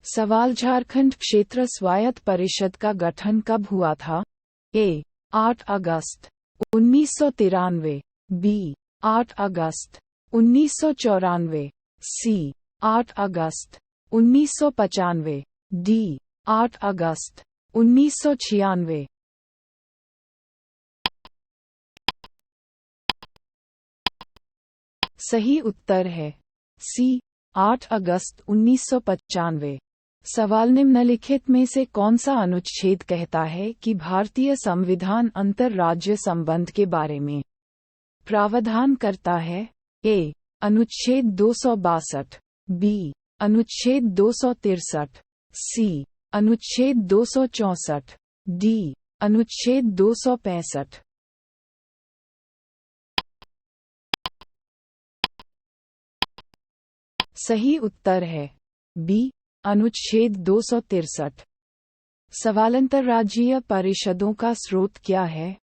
सवाल झारखंड क्षेत्र स्वायत्त परिषद का गठन कब हुआ था? ए 8 अगस्त 1993, बी 8 अगस्त 1994, सी 8 अगस्त 1995, डी 8 अगस्त 1996। सही उत्तर है सी 8 अगस्त 1995। सवाल निम्नलिखित में से कौन सा अनुच्छेद कहता है कि भारतीय संविधान अंतर्राज्य संबंध के बारे में प्रावधान करता है? ए अनुच्छेद 262, बी अनुच्छेद 263, सी अनुच्छेद 264, डी अनुच्छेद 265। सही उत्तर है बी अनुच्छेद 263। सवाल अंतर्राज्यीय परिषदों का स्रोत क्या है?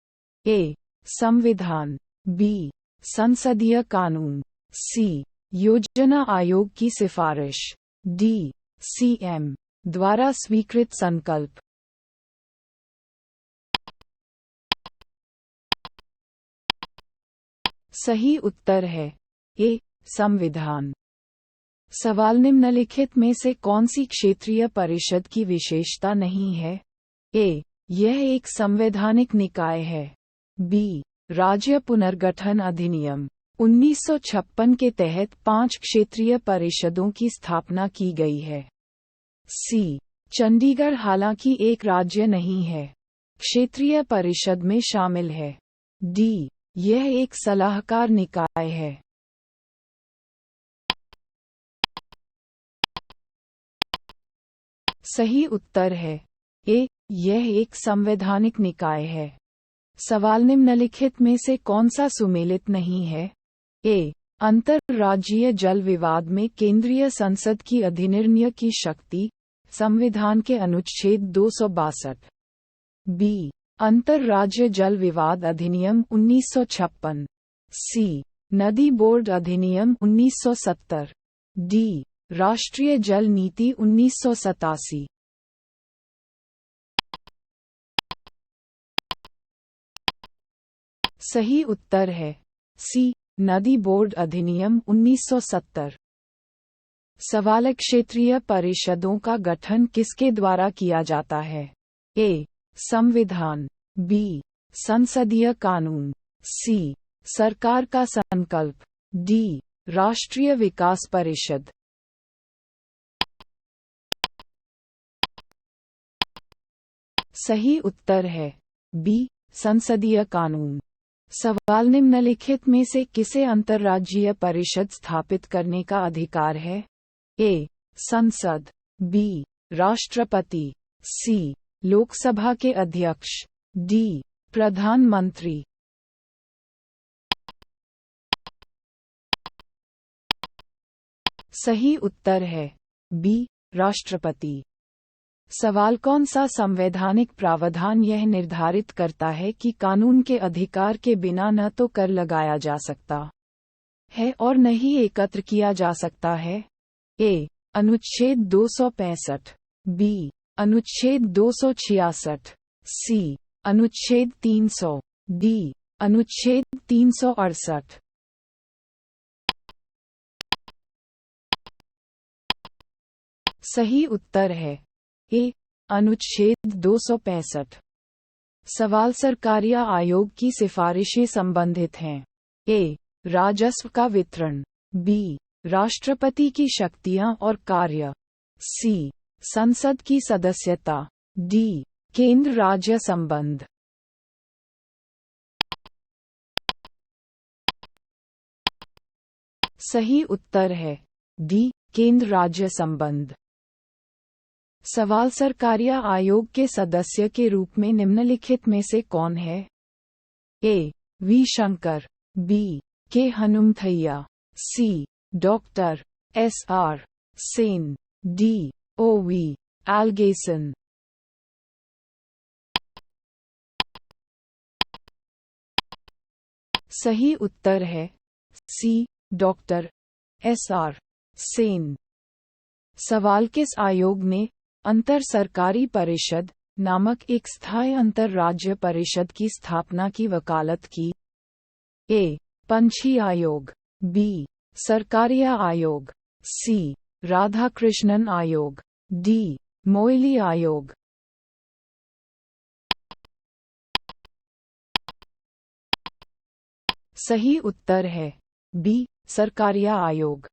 ए संविधान, बी संसदीय कानून, सी योजना आयोग की सिफारिश, डी सीएम द्वारा स्वीकृत संकल्प। सही उत्तर है ए संविधान। सवाल निम्नलिखित में से कौन सी क्षेत्रीय परिषद की विशेषता नहीं है? ए यह एक संवैधानिक निकाय है, बी राज्य पुनर्गठन अधिनियम 1956 के तहत 5 क्षेत्रीय परिषदों की स्थापना की गई है, सी चंडीगढ़ हालांकि एक राज्य नहीं है, क्षेत्रीय परिषद में शामिल है, डी यह एक सलाहकार निकाय है। सही उत्तर है ए यह एक संवैधानिक निकाय है। सवाल निम्नलिखित में से कौन सा सुमेलित नहीं है? ए अंतर्राज्यीय जल विवाद में केंद्रीय संसद की अधिनिर्णय की शक्ति संविधान के अनुच्छेद 262, बी अंतर्राज्य जल विवाद अधिनियम 1956, सी नदी बोर्ड अधिनियम 1970, डी राष्ट्रीय जल नीति 1987। सही उत्तर है सी नदी बोर्ड अधिनियम 1970। सवाल क्षेत्रीय परिषदों का गठन किसके द्वारा किया जाता है? ए संविधान, बी संसदीय कानून, सी सरकार का संकल्प, डी राष्ट्रीय विकास परिषद। सही उत्तर है बी संसदीय कानून। सवाल निम्नलिखित में से किसे अंतर्राज्यीय परिषद स्थापित करने का अधिकार है? ए संसद, बी राष्ट्रपति, सी लोकसभा के अध्यक्ष, डी प्रधानमंत्री। सही उत्तर है बी, राष्ट्रपति। सवाल, कौन सा संवैधानिक प्रावधान यह निर्धारित करता है कि कानून के अधिकार के बिना न तो कर लगाया जा सकता है और न ही एकत्र किया जा सकता है? ए, अनुच्छेद 265, बी, अनुच्छेद 266, सी, अनुच्छेद 300, डी, अनुच्छेद 368। सही उत्तर है ए, अनुच्छेद 265। सवाल, सरकारी आयोग की सिफारिशें संबंधित हैं। ए, राजस्व का वितरण, बी, राष्ट्रपति की शक्तियां और कार्य, सी, संसद की सदस्यता, डी, केंद्र राज्य संबंध। सही उत्तर है डी, केंद्र राज्य संबंध। सवाल, सरकारी आयोग के सदस्य के रूप में निम्नलिखित में से कौन है? ए, we Shankar, B, K Hanumanthaiya, C, doctor S R Sen, D, O V Alagesan. सही उत्तर है C, doctor S R Sen. सवाल, किस आयोग ने अंतर सरकारी परिषद नामक एक स्थायी अंतर राज्य परिषद की स्थापना की वकालत की? ए, पंछी आयोग, बी, सरकारी आयोग, सी, राधाकृष्णन आयोग, डी, मोइली आयोग। सही उत्तर है बी, सरकारी आयोग।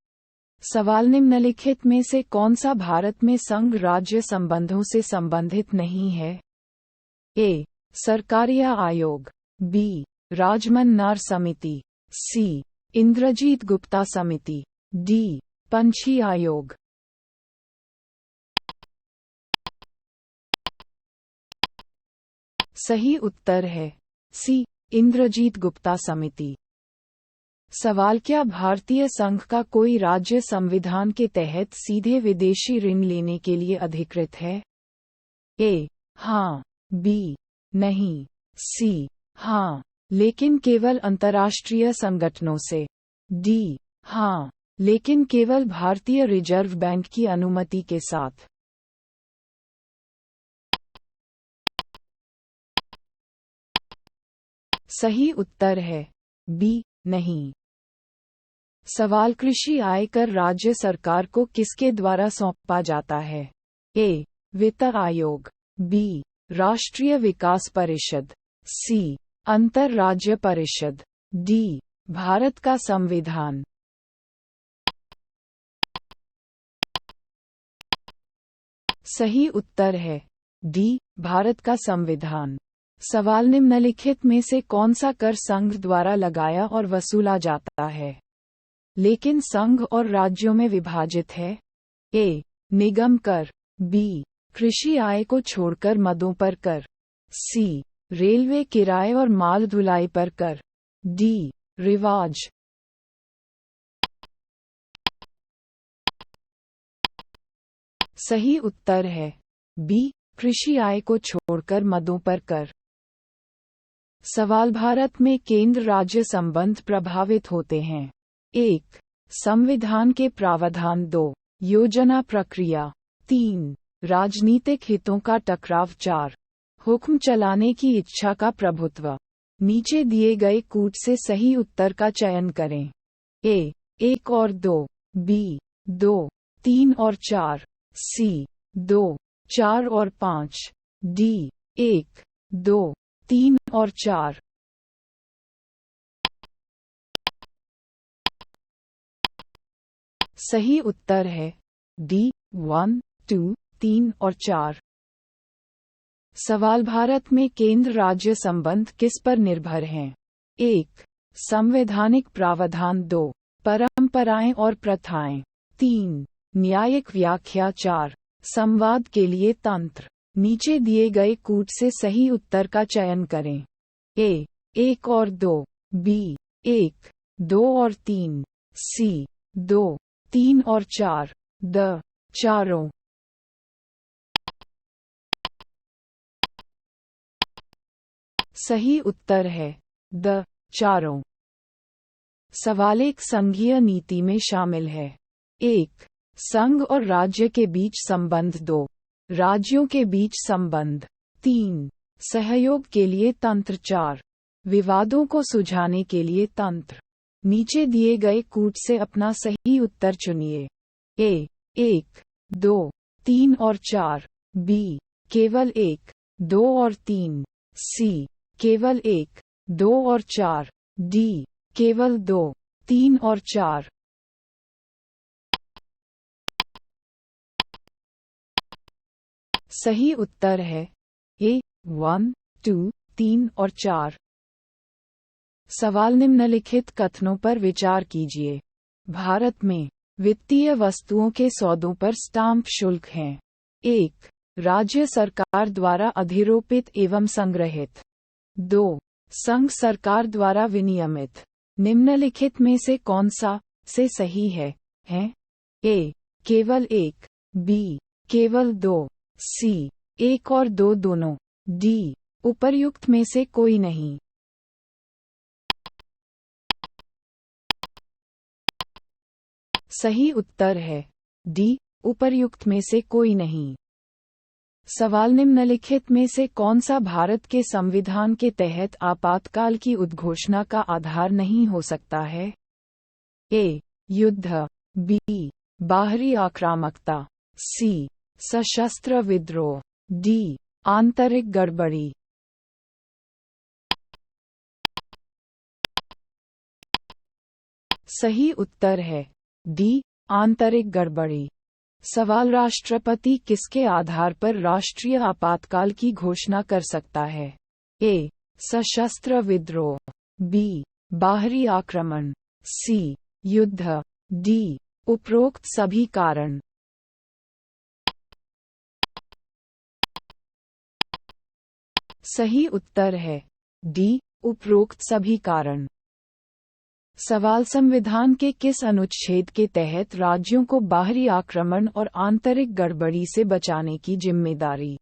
सवाल, निम्नलिखित में से कौन सा भारत में संघ राज्य संबंधों से संबंधित नहीं है? ए, सरकारी आयोग, बी, राजमन्नार समिति, सी, इंद्रजीत गुप्ता समिति, डी, पंछी आयोग। सही उत्तर है सी, इंद्रजीत गुप्ता समिति। सवाल, क्या भारतीय संघ का कोई राज्य संविधान के तहत सीधे विदेशी ऋण लेने के लिए अधिकृत है? ए, हाँ, बी, नहीं, सी, हाँ, लेकिन केवल अंतर्राष्ट्रीय संगठनों से, डी, हाँ, लेकिन केवल भारतीय रिजर्व बैंक की अनुमति के साथ। सही उत्तर है बी, नहीं। सवाल, कृषि आयकर राज्य सरकार को किसके द्वारा सौंपा जाता है? ए, वित्त आयोग, बी, राष्ट्रीय विकास परिषद, सी, अंतर राज्य परिषद, डी, भारत का संविधान। सही उत्तर है डी, भारत का संविधान। सवाल, निम्नलिखित में से कौन सा कर संघ द्वारा लगाया और वसूला जाता है लेकिन संघ और राज्यों में विभाजित है? ए, निगम कर, बी, कृषि आय को छोड़कर मदों पर कर, सी, रेलवे किराए और माल ढुलाई पर कर, डी, रिवाज। सही उत्तर है बी, कृषि आय को छोड़कर मदों पर कर। सवाल, भारत में केंद्र राज्य संबंध प्रभावित होते हैं। 1, संविधान के प्रावधान, 2, योजना प्रक्रिया, 3, राजनीतिक हितों का टकराव, 4, हुक्म चलाने की इच्छा का प्रभुत्व। नीचे दिए गए कूट से सही उत्तर का चयन करें। ए, 1 और 2, बी, 2, 3 और 4, सी, 2, 4 और 5, डी, 1, 2, 3 और 4। सही उत्तर है डी, 1, 2, 3 और 4। सवाल, भारत में केंद्र राज्य संबंध किस पर निर्भर हैं? 1, संवैधानिक प्रावधान, 2, परंपराएं और प्रथाएं, 3, न्यायिक व्याख्या, 4, संवाद के लिए तंत्र। नीचे दिए गए कूट से सही उत्तर का चयन करें। ए, 1 और 2, बी, 1, 2 और 3, सी, 2, 3 और 4, द चारों। सही उत्तर है द चारों। सवाल एक संघीय नीति में शामिल है। 1. संघ और राज्य के बीच संबंध। 2. राज्यों के बीच संबंध। 3. सहयोग के लिए तंत्र। 4. विवादों को सुलझाने के लिए तंत्र। नीचे दिए गए कूट से अपना सही उत्तर चुनिए। ए. 1, 2, 3 और 4। बी. केवल 1, 2 और 3। सी. केवल 1, 2 और 4। डी. केवल 2, 3 और 4। सही उत्तर है ए. 1, 2, 3 और 4। सवाल निम्नलिखित कथनों पर विचार कीजिए। भारत में वित्तीय वस्तुओं के सौदों पर स्टाम्प शुल्क हैं। 1. राज्य सरकार द्वारा अधिरोपित एवं संग्रहित। 2. संघ सरकार द्वारा विनियमित। निम्नलिखित में से कौन सा से सही है? ए. केवल 1। बी. केवल 2। सी. 1 और 2 दोनों। डी. उपर्युक्त में से कोई नहीं। सही उत्तर है डी. उपर्युक्त में से कोई नहीं। सवाल निम्नलिखित में से कौन सा भारत के संविधान के तहत आपातकाल की उद्घोषणा का आधार नहीं हो सकता है? ए. युद्ध। बी. बाहरी आक्रामकता। सी. सशस्त्र विद्रोह। डी. आंतरिक गड़बड़ी। सही उत्तर है डी. आंतरिक गड़बड़ी। सवाल राष्ट्रपति किसके आधार पर राष्ट्रीय आपातकाल की घोषणा कर सकता है? ए. सशस्त्र विद्रोह। बी. बाहरी आक्रमण। सी. युद्ध। डी. उपरोक्त सभी कारण। सही उत्तर है डी. उपरोक्त सभी कारण। सवाल संविधान के किस अनुच्छेद के तहत राज्यों को बाहरी आक्रमण और आंतरिक गड़बड़ी से बचाने की जिम्मेदारी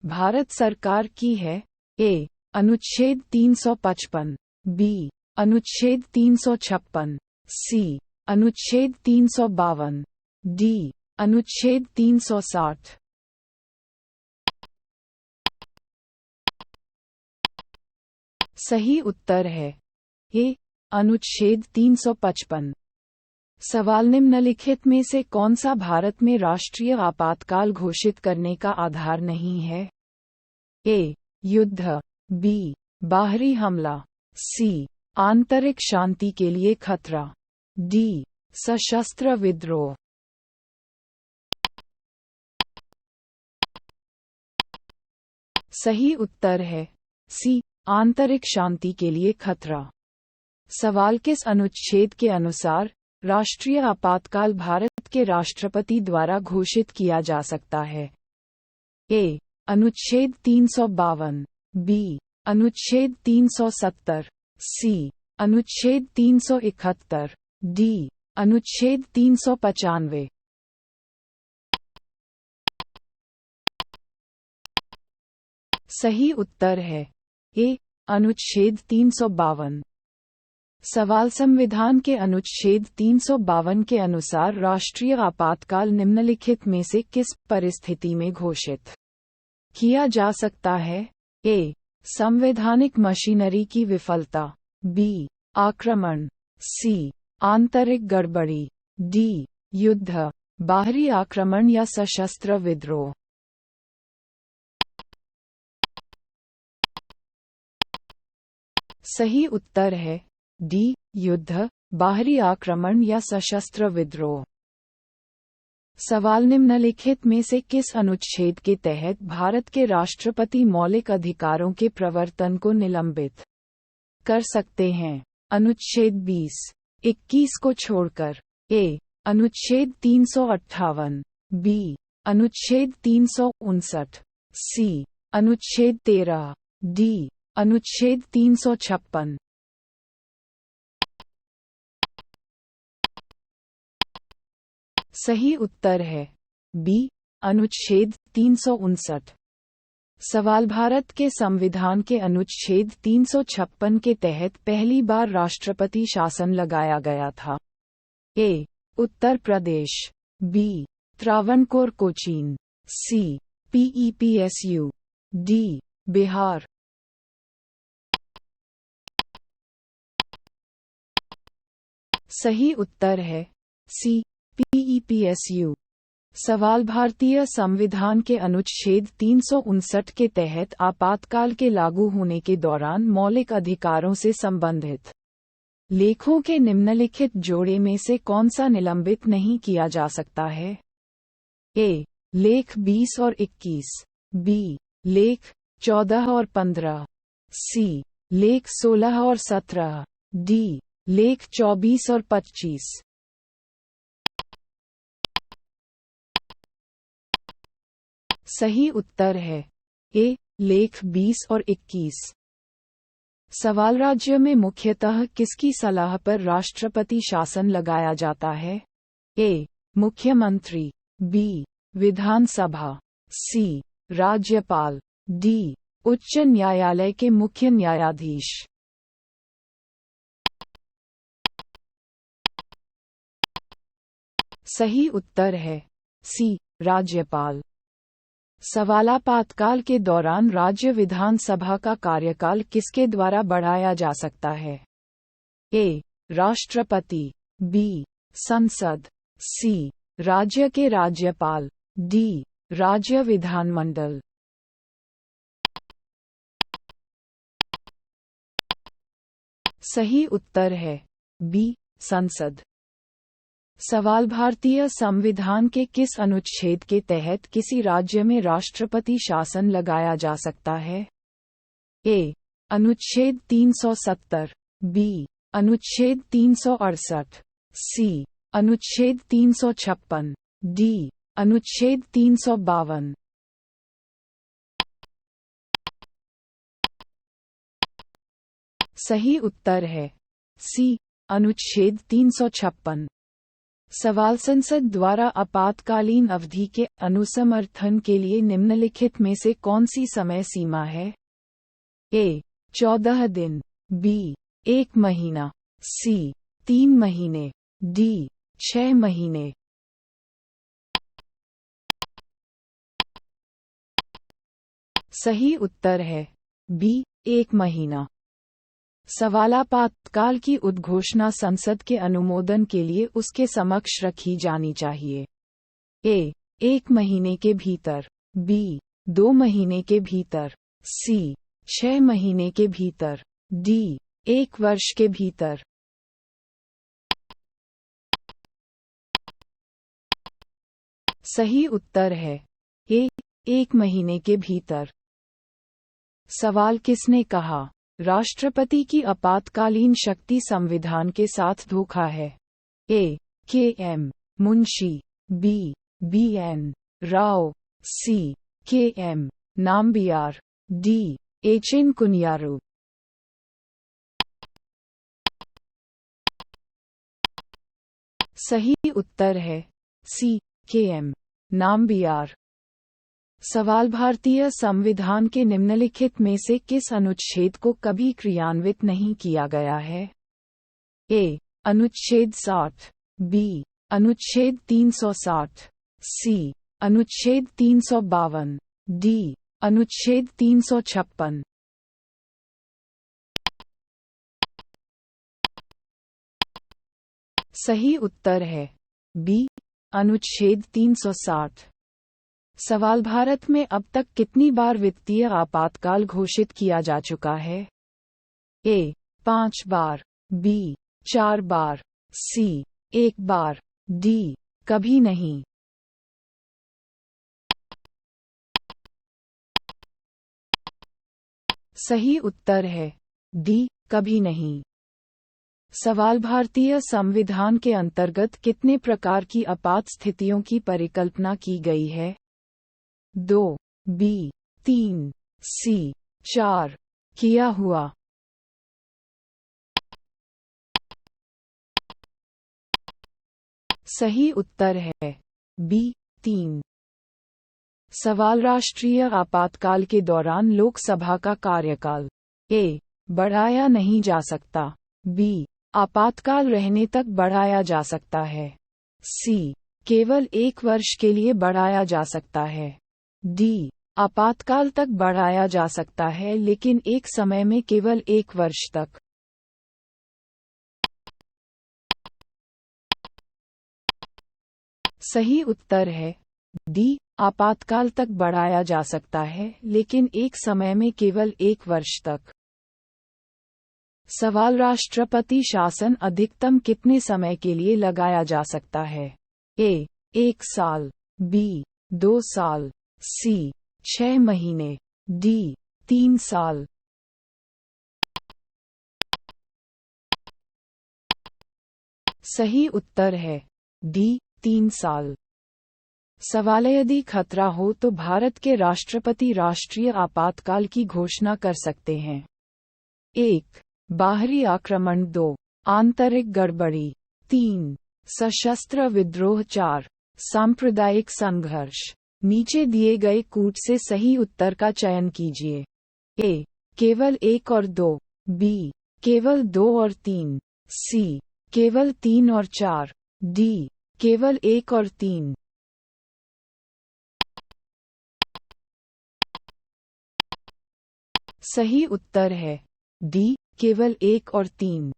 भारत सरकार की है? ए. अनुच्छेद 355। बी. अनुच्छेद 356। सी. अनुच्छेद 352। डी. अनुच्छेद 360। सही उत्तर है ए. अनुच्छेद 355। सवाल निम्नलिखित में से कौन सा भारत में राष्ट्रीय आपातकाल घोषित करने का आधार नहीं है? ए. युद्ध। बी. बाहरी हमला। सी. आंतरिक शांति के लिए खतरा। डी. सशस्त्र विद्रोह। सही उत्तर है सी. आंतरिक शांति के लिए खतरा। सवाल किस अनुच्छेद के अनुसार राष्ट्रीय आपातकाल भारत के राष्ट्रपति द्वारा घोषित किया जा सकता है? ए. अनुच्छेद 352। बी. अनुच्छेद 370। सी. अनुच्छेद 371। डी. अनुच्छेद 395। सही उत्तर है ए. अनुच्छेद 352। सवाल संविधान के अनुच्छेद 352 के अनुसार राष्ट्रीय आपातकाल निम्नलिखित में से किस परिस्थिति में घोषित किया जा सकता है? ए. संवैधानिक मशीनरी की विफलता। बी. आक्रमण। सी. आंतरिक गड़बड़ी। डी. युद्ध। बाहरी आक्रमण या सशस्त्र विद्रोह। सही उत्तर है डी. युद्ध, बाहरी आक्रमण या सशस्त्र विद्रोह। सवाल निम्नलिखित में से किस अनुच्छेद के तहत भारत के राष्ट्रपति मौलिक अधिकारों के प्रवर्तन को निलंबित कर सकते हैं? अनुच्छेद 20, 21 को छोड़कर। ए. अनुच्छेद 358। बी. अनुच्छेद 359। सी. अनुच्छेद 13। डी. अनुच्छेद 356। सही उत्तर है बी अनुच्छेद 359। सवाल भारत के संविधान के अनुच्छेद 356 के तहत पहली बार राष्ट्रपति शासन लगाया गया था। ए उत्तर प्रदेश, बी त्रावणकोर कोचीन, सी पीईपीएसयू, डी बिहार। सही उत्तर है सी पीईपीएसयू। सवाल भारतीय संविधान के अनुच्छेद 359 के तहत आपातकाल के लागू होने के दौरान मौलिक अधिकारों से संबंधित लेखों के निम्नलिखित जोड़े में से कौन सा निलंबित नहीं किया जा सकता है? ए लेख 20 और 21, बी लेख 14 और 15, सी लेख 16 और 17, डी लेख 24 और 25। सही उत्तर है ए लेख 20 और 21। सवाल राज्य में मुख्यतः किसकी सलाह पर राष्ट्रपति शासन लगाया जाता है? ए मुख्यमंत्री, बी विधानसभा, सी राज्यपाल, डी उच्च न्यायालय के मुख्य न्यायाधीश। सही उत्तर है सी राज्यपाल। सवाल आपातकाल के दौरान राज्य विधानसभा का कार्यकाल किसके द्वारा बढ़ाया जा सकता है? ए राष्ट्रपति, बी संसद, सी राज्य के राज्यपाल, डी राज्य विधानमंडल। सही उत्तर है बी संसद। सवाल भारतीय संविधान के किस अनुच्छेद के तहत किसी राज्य में राष्ट्रपति शासन लगाया जा सकता है? ए अनुच्छेद 370, बी अनुच्छेद 368, सी अनुच्छेद 356, डी अनुच्छेद 352। सही उत्तर है सी अनुच्छेद 356। सवाल संसद द्वारा आपातकालीन अवधि के अनुसमर्थन के लिए निम्नलिखित में से कौन सी समय सीमा है? ए 14 दिन, बी 1 महीना, सी 3 महीने, डी 6 महीने। सही उत्तर है बी 1 महीना। सवाल आपातकाल की उद्घोषणा संसद के अनुमोदन के लिए उसके समक्ष रखी जानी चाहिए। ए 1 महीने के भीतर, बी 2 महीने के भीतर, सी 6 महीने के भीतर, डी 1 वर्ष के भीतर। सही उत्तर है ए 1 महीने के भीतर। सवाल किसने कहा राष्ट्रपति की आपातकालीन शक्ति संविधान के साथ धोखा है? A K M Munshi, B B N Rau, C K M Nambiar, D HN. Kunzru. सही उत्तर है सी के एम नाम्बियार। सवाल भारतीय संविधान के निम्नलिखित में से किस अनुच्छेद को कभी क्रियान्वित नहीं किया गया है? ए अनुच्छेद 60, बी अनुच्छेद 360, सी अनुच्छेद 352, डी अनुच्छेद 356। सही उत्तर है बी अनुच्छेद 360। सवाल भारत में अब तक कितनी बार वित्तीय आपातकाल घोषित किया जा चुका है? ए 5 बार, बी 4 बार, सी 1 बार, डी कभी नहीं। सही उत्तर है डी कभी नहीं। सवाल भारतीय संविधान के अंतर्गत कितने प्रकार की आपात स्थितियों की परिकल्पना की गई है? 2, बी 3, सी 4, किया हुआ। सही उत्तर है बी 3। सवाल राष्ट्रीय आपातकाल के दौरान लोकसभा का कार्यकाल ए बढ़ाया नहीं जा सकता, बी आपातकाल रहने तक बढ़ाया जा सकता है, सी केवल 1 वर्ष के लिए बढ़ाया जा सकता है, डी आपातकाल तक बढ़ाया जा सकता है लेकिन एक समय में केवल 1 वर्ष तक। सही उत्तर है डी आपातकाल तक बढ़ाया जा सकता है लेकिन एक समय में केवल 1 वर्ष तक। सवाल राष्ट्रपति शासन अधिकतम कितने समय के लिए लगाया जा सकता है? ए 1 साल, बी 2 साल, सी 6 महीने, डी 3 साल। सही उत्तर है डी 3 साल। सवाल यदि खतरा हो तो भारत के राष्ट्रपति राष्ट्रीय आपातकाल की घोषणा कर सकते हैं। 1 बाहरी आक्रमण, 2 आंतरिक गड़बड़ी, 3 सशस्त्र विद्रोह, 4 सांप्रदायिक संघर्ष। नीचे दिए गए कूट से सही उत्तर का चयन कीजिए। ए केवल 1 और 2, बी केवल 2 और 3, सी केवल 3 और 4, डी केवल 1 और 3। सही उत्तर है डी केवल 1 और 3।